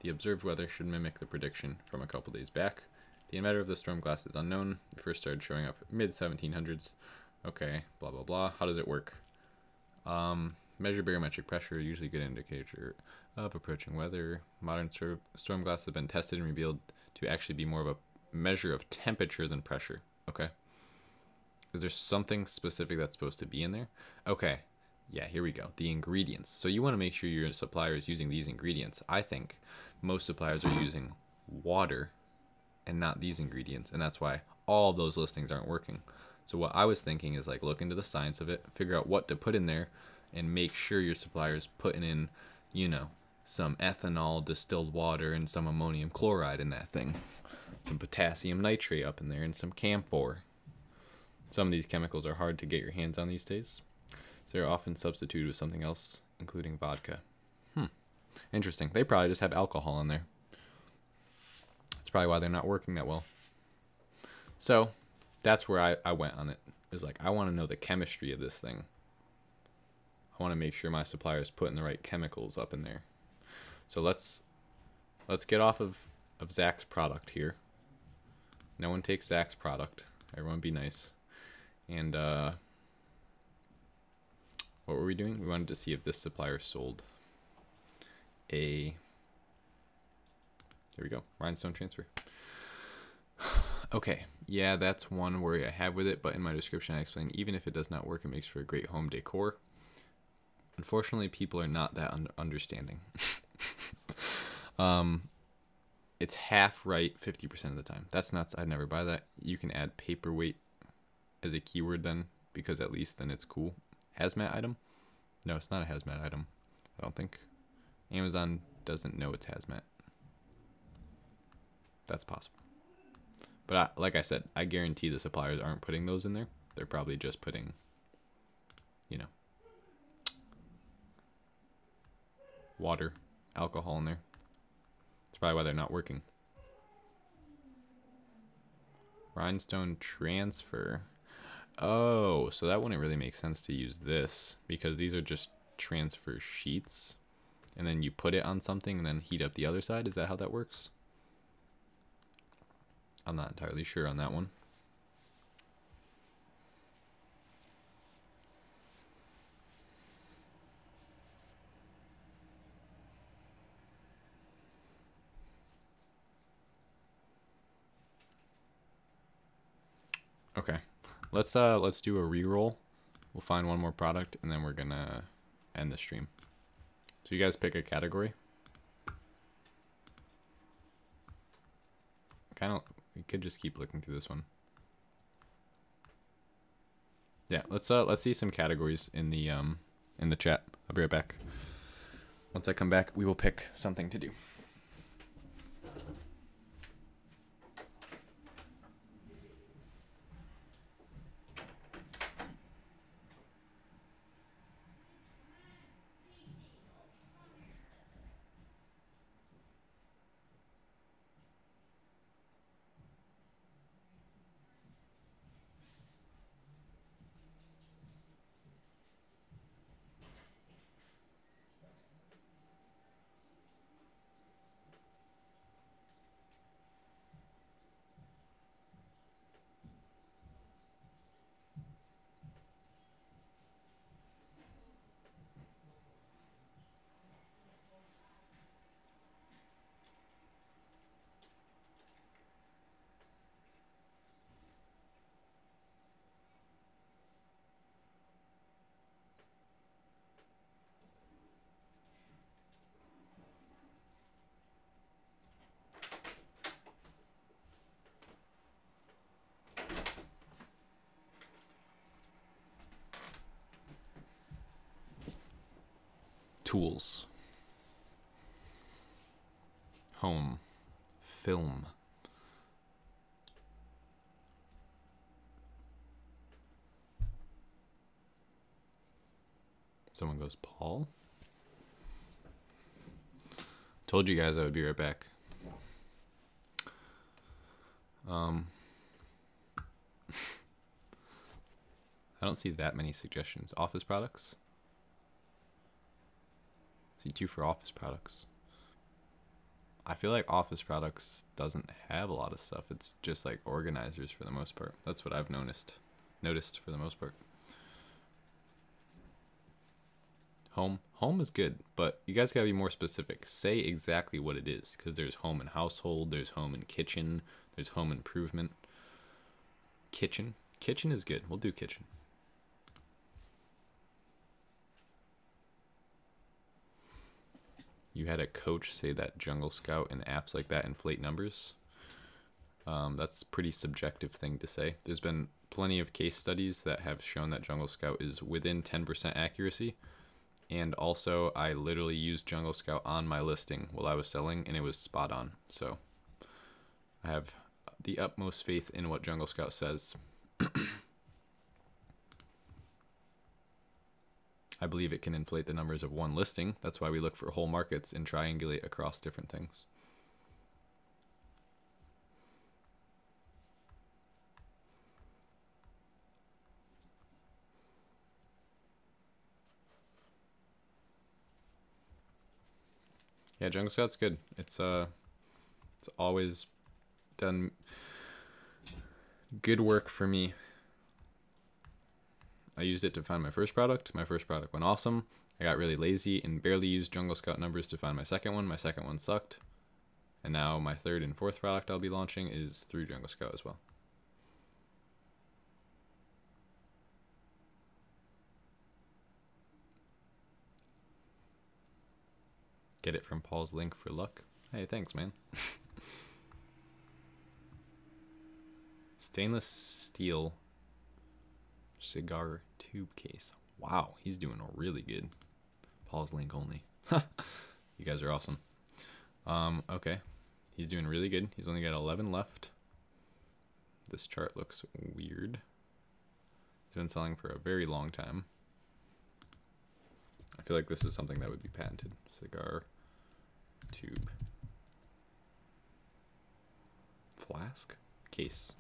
Speaker 1: the observed weather should mimic the prediction from a couple days back. The inventor of the storm glass is unknown. It first started showing up mid-1700s. Okay, blah, blah, blah. How does it work? Measure barometric pressure, usually a good indicator of approaching weather. Modern storm glass have been tested and revealed to actually be more of a measure of temperature than pressure. Okay. Is there something specific that's supposed to be in there? Okay. Yeah, here we go. The ingredients. So you want to make sure your supplier is using these ingredients. I think most suppliers are using water and not these ingredients, and that's why all of those listings aren't working. So what I was thinking is, like, look into the science of it, figure out what to put in there, and make sure your supplier's putting in, you know, some ethanol, distilled water, and some ammonium chloride in that thing. Some potassium nitrate up in there, and some camphor. Some of these chemicals are hard to get your hands on these days. So they're often substituted with something else, including vodka. Interesting. They probably just have alcohol in there. That's probably why they're not working that well. So that's where I went on it. It was like, I want to know the chemistry of this thing. I want to make sure my supplier is putting the right chemicals up in there. So let's get off of Zach's product here. No one takes Zach's product. Everyone be nice. And what were we doing? We wanted to see if this supplier sold there we go, Rhinestone Transfer. Okay, yeah, that's one worry I have with it, but in my description I explain even if it does not work, it makes for a great home decor. Unfortunately, people are not that understanding. It's half right 50% of the time. That's nuts. I'd never buy that. You can add paperweight as a keyword then, because at least then it's cool. Hazmat item? No, it's not a hazmat item. I don't think. Amazon doesn't know it's hazmat. That's possible. But like I said, I guarantee the suppliers aren't putting those in there. They're probably just putting, you know, water, alcohol in there. That's probably why they're not working. Rhinestone Transfer. Oh, so that wouldn't really make sense to use this because these are just transfer sheets. And then you put it on something and then heat up the other side. Is that how that works? I'm not entirely sure on that one. Okay, let's do a reroll. We'll find one more product and then we're gonna end the stream. So you guys pick a category. We could just keep looking through this one. Yeah, let's see some categories in the chat. I'll be right back. Once I come back, we will pick something to do. Tools. Home. Film. Someone goes, Paul? Told you guys I would be right back. I don't see that many suggestions. Office products? See 2 for office products. I feel like office products doesn't have a lot of stuff. It's just like organizers for the most part. That's what I've noticed for the most part. Home is good, but you guys gotta be more specific. Say exactly what it is, because there's home and household, there's home and kitchen, there's home improvement. Kitchen is good. We'll do kitchen. You had a coach say that Jungle Scout and apps like that inflate numbers. That's a pretty subjective thing to say. There's been plenty of case studies that have shown that Jungle Scout is within 10% accuracy. And also, I literally used Jungle Scout on my listing while I was selling, and it was spot on. So I have the utmost faith in what Jungle Scout says. I believe it can inflate the numbers of one listing. That's why we look for whole markets and triangulate across different things. Yeah, Jungle Scout's good. It's always done good work for me. I used it to find my first product. My first product went awesome. I got really lazy and barely used Jungle Scout numbers to find my second one. My second one sucked. And now my third and fourth product I'll be launching is through Jungle Scout as well. Get it from Paul's link for luck. Hey, thanks, man. Stainless steel cigar tube case. Wow, he's doing really good. Paul's link only. You guys are awesome. Okay. He's doing really good. He's only got 11 left. This chart looks weird. He's been selling for a very long time. I feel like this is something that would be patented. Cigar tube. Flask? Case.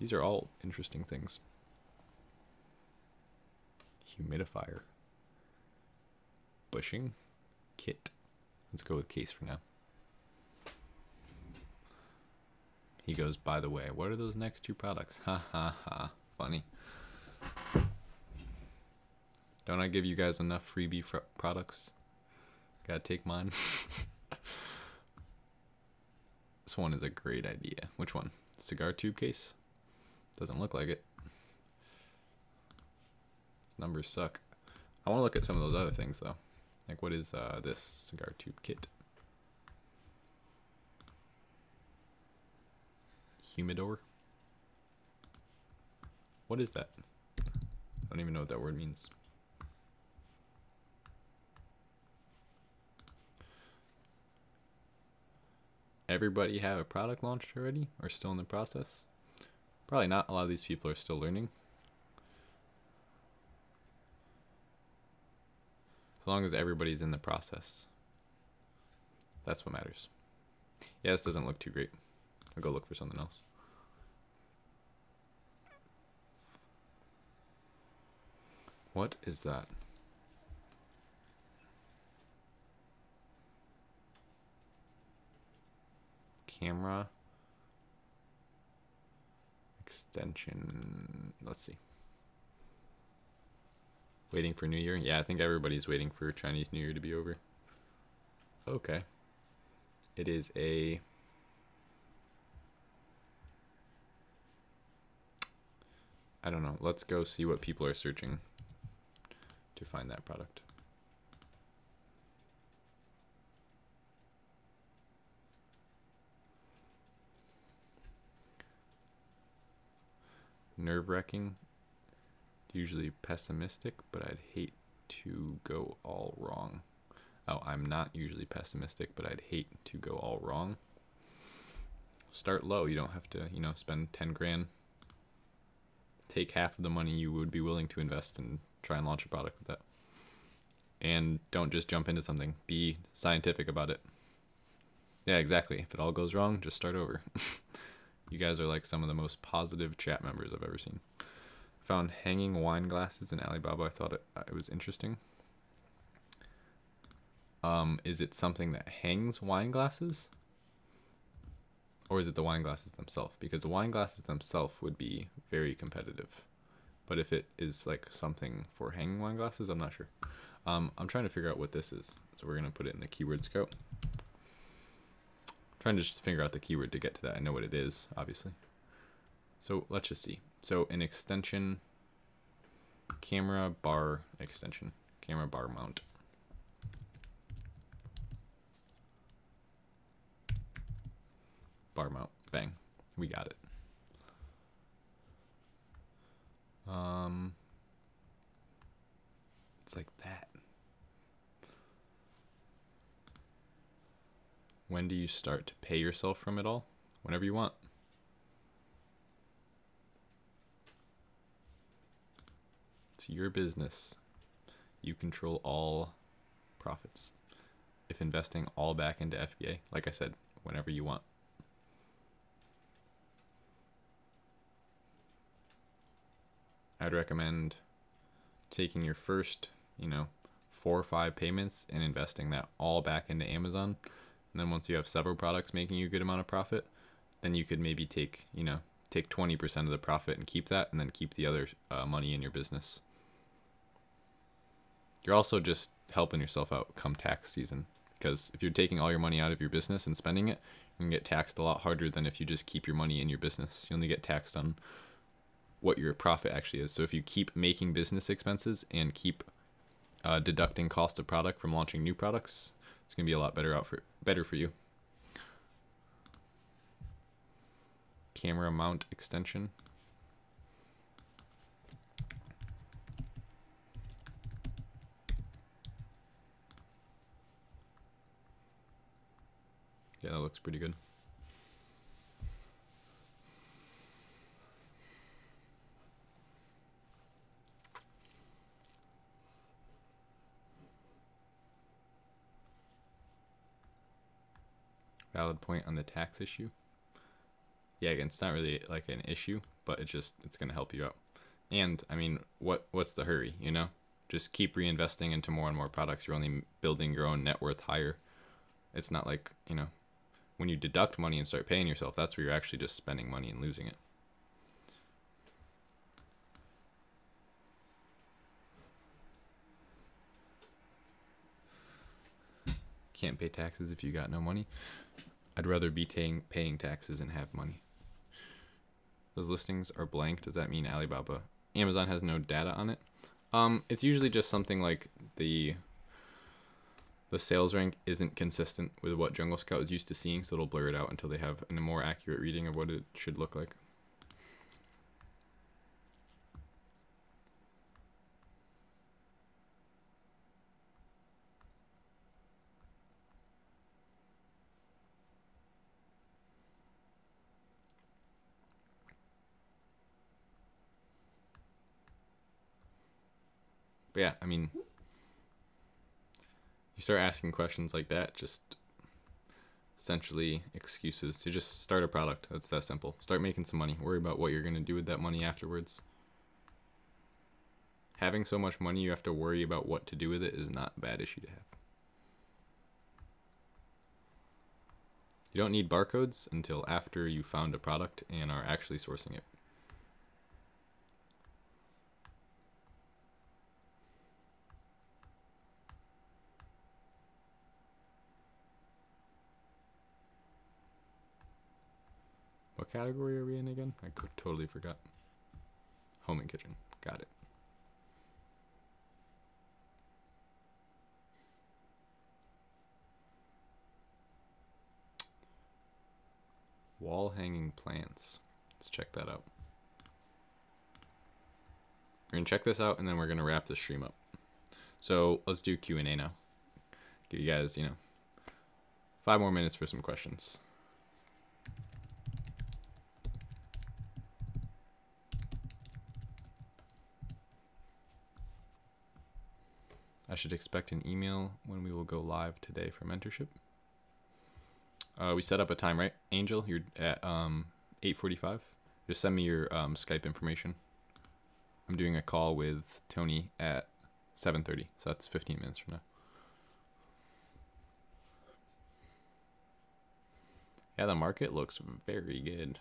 Speaker 1: These are all interesting things. Humidifier. Bushing. Kit. Let's go with case for now. He goes, by the way, what are those next two products? Ha ha ha. Funny. Don't I give you guys enough freebie products? Gotta take mine. This one is a great idea. Which one? Cigar tube case? Doesn't look like it. Numbers suck. I want to look at some of those other things though. Like what is this cigar tube kit? Humidor? What is that? I don't even know what that word means. Everybody have a product launched already or still in the process? Probably not. A lot of these people are still learning. As long as everybody's in the process. That's what matters. Yeah, this doesn't look too great. I'll go look for something else. What is that? Camera extension. Let's see. Waiting for New Year? Yeah, I think everybody's waiting for Chinese New Year to be over. Okay. It is a... I don't know. Let's go see what people are searching to find that product. Nerve-wracking. Usually pessimistic, but I'd hate to go all wrong. Oh, I'm not usually pessimistic, but I'd hate to go all wrong. Start low. You don't have to, you know, spend 10 grand. Take half of the money you would be willing to invest and try and launch a product with that. And don't just jump into something. Be scientific about it. Yeah, exactly. If it all goes wrong, just start over. You guys are like some of the most positive chat members I've ever seen. Found hanging wine glasses in Alibaba. I thought it was interesting. Is it something that hangs wine glasses? Or is it the wine glasses themselves? Because the wine glasses themselves would be very competitive. But if it is like something for hanging wine glasses, I'm not sure. I'm trying to figure out what this is. So we're going to put it in the keyword scout. Trying to just figure out the keyword to get to that. I know what it is, obviously. So let's just see. So an extension, camera bar extension, camera bar mount. Bar mount, bang, we got it. It's like that. When do you start to pay yourself from it all? Whenever you want. It's your business. You control all profits. If investing all back into FBA, like I said, whenever you want. I'd recommend taking your first, 4 or 5 payments and investing that all back into Amazon. And then once you have several products making you a good amount of profit, then you could maybe take 20% of the profit and keep that, and then keep the other money in your business. You're also just helping yourself out come tax season, because if you're taking all your money out of your business and spending it, you can get taxed a lot harder than if you just keep your money in your business. You only get taxed on what your profit actually is. So if you keep making business expenses and keep deducting cost of product from launching new products, it's gonna be a lot better for you. Camera mount extension. Yeah, that looks pretty good. Valid point on the tax issue. Yeah, again, it's not really like an issue, but it's gonna help you out. And I mean, what's the hurry, you know? Just keep reinvesting into more and more products. You're only building your own net worth higher. It's not like, you know, when you deduct money and start paying yourself, that's where you're actually just spending money and losing it. Can't pay taxes if you got no money. I'd rather be paying taxes and have money. Those listings are blank. Does that mean Amazon has no data on it? It's usually just something like the sales rank isn't consistent with what Jungle Scout is used to seeing, so it'll blur it out until they have a more accurate reading of what it should look like. But yeah, I mean, you start asking questions like that, just essentially excuses. You just start a product. That's that simple. Start making some money. Worry about what you're going to do with that money afterwards. Having so much money you have to worry about what to do with it is not a bad issue to have. You don't need barcodes until after you found a product and are actually sourcing it. What category are we in again? I totally forgot. Home and kitchen. Got it. Wall hanging plants. Let's check that out. We're gonna check this out and then we're gonna wrap the stream up. So let's do Q&A now. Give you guys, 5 more minutes for some questions. I should expect an email when we will go live today for mentorship. We set up a time, right? Angel, you're at 8:45. Just send me your Skype information. I'm doing a call with Tony at 7:30, so that's 15 minutes from now. Yeah, the market looks very good.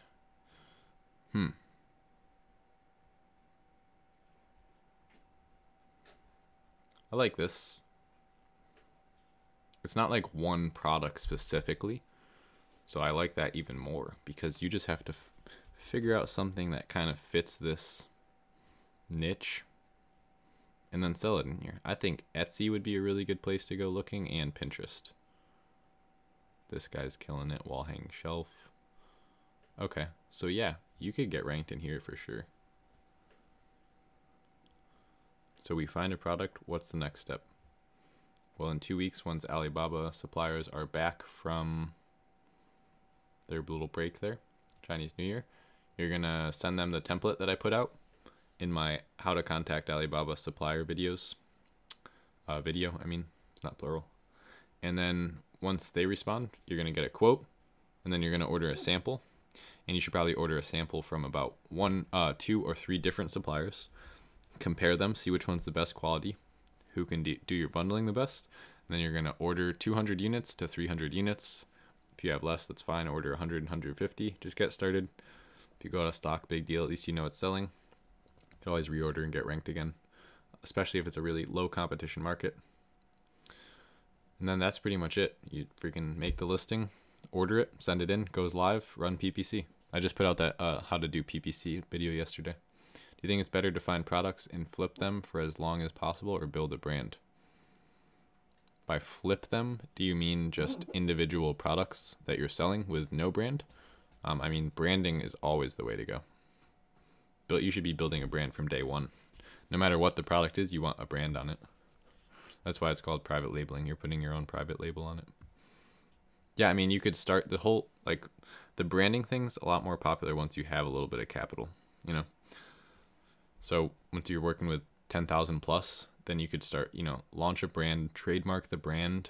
Speaker 1: I like this. It's not like one product specifically, so I like that even more because you just have to figure out something that kind of fits this niche and then sell it in here. I think Etsy would be a really good place to go looking, and Pinterest. This guy's killing it. Wall hanging shelf. Okay, so yeah, you could get ranked in here for sure. So we find a product. What's the next step? Well, in 2 weeks, once Alibaba suppliers are back from their little break there, Chinese New Year, you're going to send them the template that I put out in my how to contact Alibaba supplier videos. Video, I mean, it's not plural. And then once they respond, you're going to get a quote, and then you're going to order a sample. And you should probably order a sample from about 2 or 3 different suppliers. Compare them, see which one's the best quality, who can do your bundling the best. And then you're going to order 200 units to 300 units. If you have less, that's fine. Order 100 and 150. Just get started. If you go out of stock, big deal. At least you know it's selling. You can always reorder and get ranked again, especially if it's a really low competition market. And then that's pretty much it. You freaking make the listing, order it, send it in, goes live, run PPC. I just put out that how to do PPC video yesterday. Do you think it's better to find products and flip them for as long as possible or build a brand? By flip them, do you mean just individual products that you're selling with no brand? I mean, branding is always the way to go. You should be building a brand from day one. No matter what the product is, you want a brand on it. That's why it's called private labeling. You're putting your own private label on it. Yeah, I mean, you could start the whole, like, the branding thing's a lot more popular once you have a little bit of capital, you know? So once you're working with 10,000 plus, then you could start, you know, launch a brand, trademark the brand,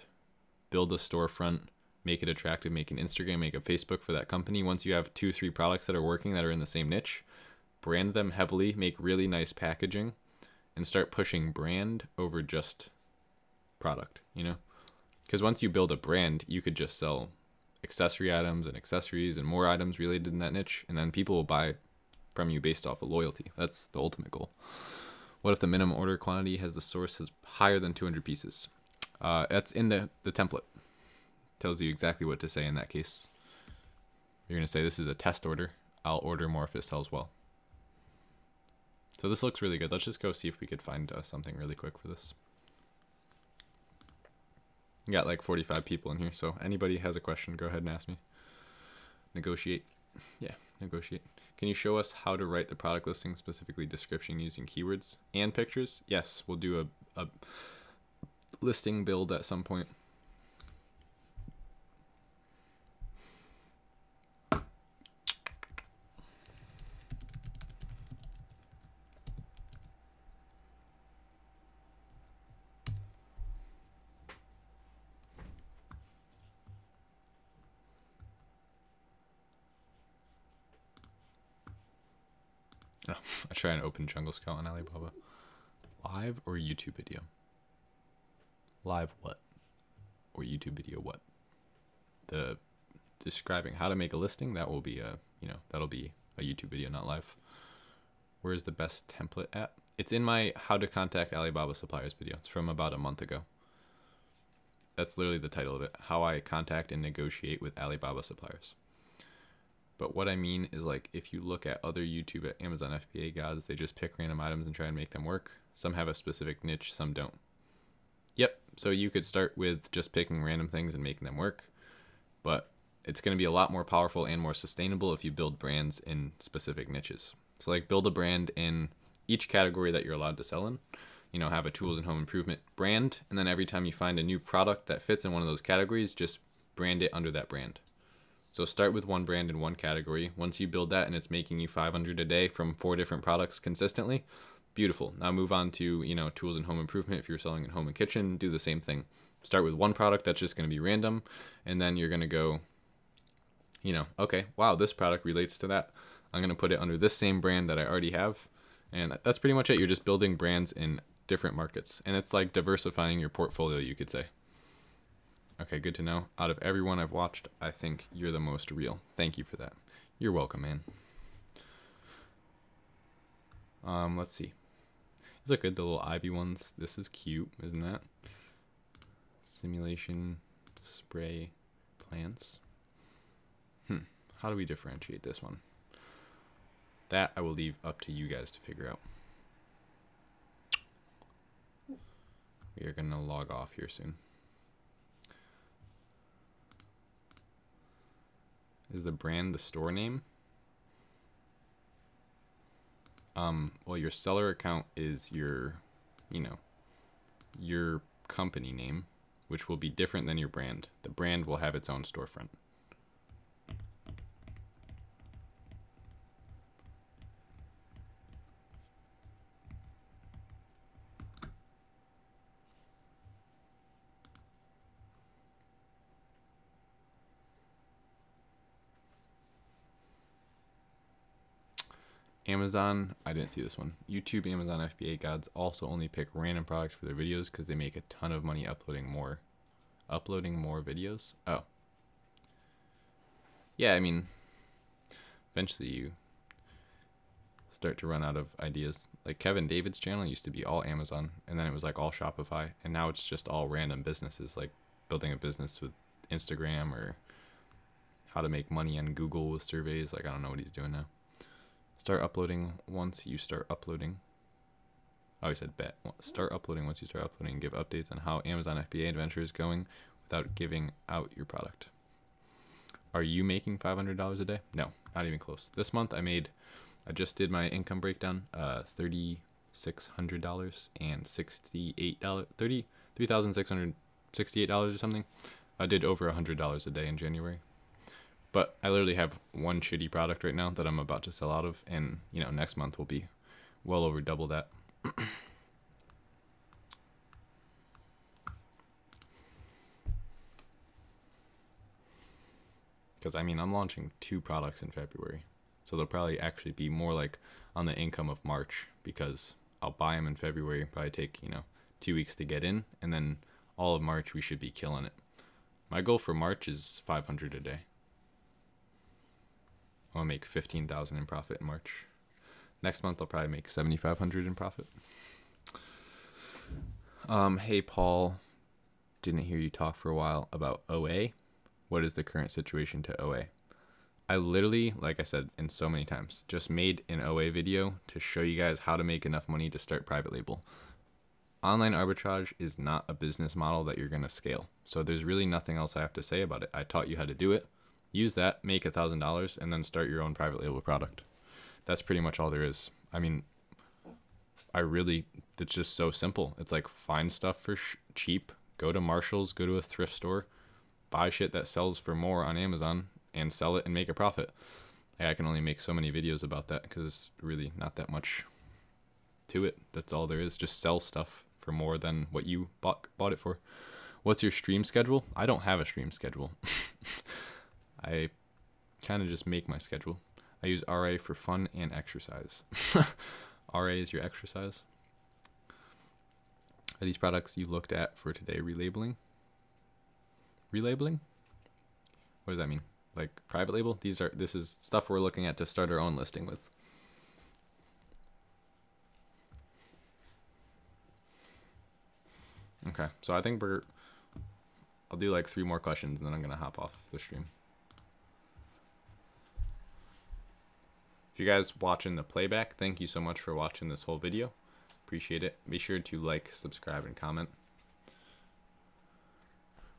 Speaker 1: build a storefront, make it attractive, make an Instagram, make a Facebook for that company. Once you have 2-3 products that are working that are in the same niche, brand them heavily, make really nice packaging, and start pushing brand over just product, you know? Because once you build a brand, you could just sell accessory items and accessories and more items related in that niche, and then people will buy from you based off of loyalty. That's the ultimate goal. What if the minimum order quantity has the source is higher than 200 pieces? That's in the template. Tells you exactly what to say in that case. You're going to say this is a test order. I'll order more if it sells well. So this looks really good. Let's just go see if we could find something really quick for this. We got like 45 people in here, so anybody has a question, go ahead and ask me. Negotiate. Yeah, negotiate. Can you show us how to write the product listing, specifically description using keywords and pictures? Yes, we'll do a listing build at some point. Oh, I try and open Jungle Scout on Alibaba. Live or YouTube video? Live what? Or YouTube video what? The describing how to make a listing, that will be a, you know, that'll be a YouTube video, not live. Where's the best template at? It's in my how to contact Alibaba suppliers video. It's from about a month ago. That's literally the title of it. How I contact and negotiate with Alibaba suppliers. But what I mean is, like, if you look at other YouTube at Amazon FBA gods, they just pick random items and try and make them work. Some have a specific niche, some don't. Yep, so you could start with just picking random things and making them work. But it's going to be a lot more powerful and more sustainable if you build brands in specific niches. So, like, build a brand in each category that you're allowed to sell in. You know, have a tools and home improvement brand. And then every time you find a new product that fits in one of those categories, just brand it under that brand. So start with one brand in one category. Once you build that and it's making you 500 a day from 4 different products consistently, beautiful. Now move on to, you know, tools and home improvement. If you're selling in home and kitchen, do the same thing. Start with one product that's just going to be random, and then you're going to go, you know, okay, wow, this product relates to that. I'm going to put it under this same brand that I already have. And that's pretty much it. You're just building brands in different markets. And it's like diversifying your portfolio, you could say. Okay, good to know. Out of everyone I've watched, I think you're the most real. Thank you for that. You're welcome, man. Let's see. These look good, the little ivy ones. This is cute, isn't that? Simulation, spray, plants. How do we differentiate this one? That I will leave up to you guys to figure out. We are going to log off here soon. Is the brand the store name? Well, your seller account is your, you know, your company name, which will be different than your brand. The brand will have its own storefront. Amazon, I didn't see this one. YouTube, Amazon FBA gods also only pick random products for their videos because they make a ton of money uploading more videos. Oh. Yeah, I mean, eventually you start to run out of ideas. Like Kevin David's channel used to be all Amazon, and then it was like all Shopify, and now it's just all random businesses. Like building a business with Instagram or how to make money on Google with surveys. Like, I don't know what he's doing now. Start uploading once you start uploading. Oh, he said bet. Start uploading once you start uploading and give updates on how Amazon FBA Adventure is going without giving out your product. Are you making $500 a day? No, not even close. This month I just did my income breakdown, $3,600 and $68, $3,668 or something. I did over $100 a day in January. But I literally have one shitty product right now that I'm about to sell out of, and next month will be well over double that. Because I'm launching 2 products in February, so they'll probably actually be more like on the income of March, because I'll buy them in February, probably take 2 weeks to get in, and then all of March we should be killing it. My goal for March is 500 a day. I'll make 15,000 in profit in March. Next month I'll probably make 7,500 in profit. Hey Paul, didn't hear you talk for a while about OA. What is the current situation to OA? I literally, like I said in so many times, just made an OA video to show you guys how to make enough money to start private label. Online arbitrage is not a business model that you're going to scale. So there's really nothing else I have to say about it. I taught you how to do it. Use that, make $1,000, and then start your own private label product. That's pretty much all there is. It's just so simple. It's like, find stuff for cheap, go to Marshall's, go to a thrift store, buy shit that sells for more on Amazon, and sell it and make a profit. I can only make so many videos about that because it's really not that much to it. That's all there is. Just sell stuff for more than what you bought it for. What's your stream schedule? I don't have a stream schedule. I kind of just make my schedule. I use RA for fun and exercise. RA is your exercise. Are these products you looked at for today relabeling? Relabeling? What does that mean? Like private label? This is stuff we're looking at to start our own listing with. Okay, so I think I'll do like 3 more questions and then I'm gonna hop off the stream. If you guys watching the playback, thank you so much for watching this whole video. Appreciate it. Be sure to like, subscribe, and comment.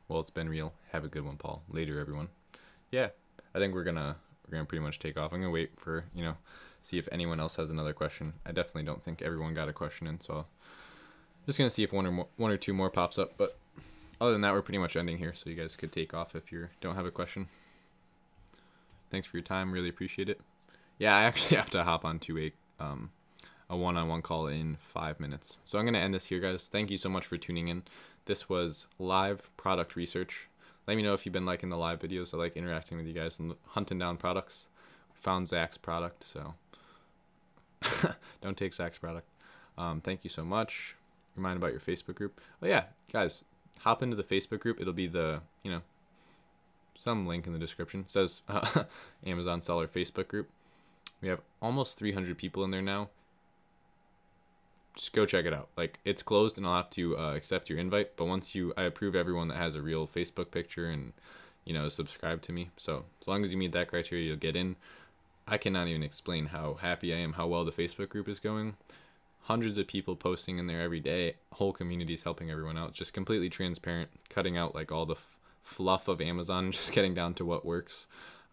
Speaker 1: Well, it's been real. Have a good one, Paul. Later, everyone. Yeah, I think we're gonna pretty much take off. I'm gonna wait for see if anyone else has another question. I definitely don't think everyone got a question in, so just gonna see if one or two more pops up. But other than that, we're pretty much ending here, so you guys could take off if you don't have a question. Thanks for your time. Really appreciate it. Yeah, I actually have to hop onto a one-on-one call in 5 minutes. So I'm going to end this here, guys. Thank you so much for tuning in. This was live product research. Let me know if you've been liking the live videos. I like interacting with you guys and hunting down products. Found Zach's product, so don't take Zach's product. Thank you so much. Remind about your Facebook group. Oh yeah, guys, hop into the Facebook group. It'll be the, some link in the description. It says Amazon seller Facebook group. We have almost 300 people in there now. Just go check it out. Like, it's closed and I'll have to accept your invite, but once I approve everyone that has a real Facebook picture and subscribe to me. So as long as you meet that criteria, you'll get in. I cannot even explain how happy I am, how well the Facebook group is going. Hundreds of people posting in there every day. Whole communities helping everyone out. Just completely transparent, cutting out like all the fluff of Amazon and just getting down to what works.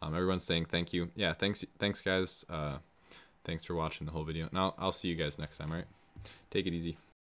Speaker 1: Everyone's saying thank you. Yeah, thanks guys. Thanks for watching the whole video. And I'll see you guys next time, all right? Take it easy.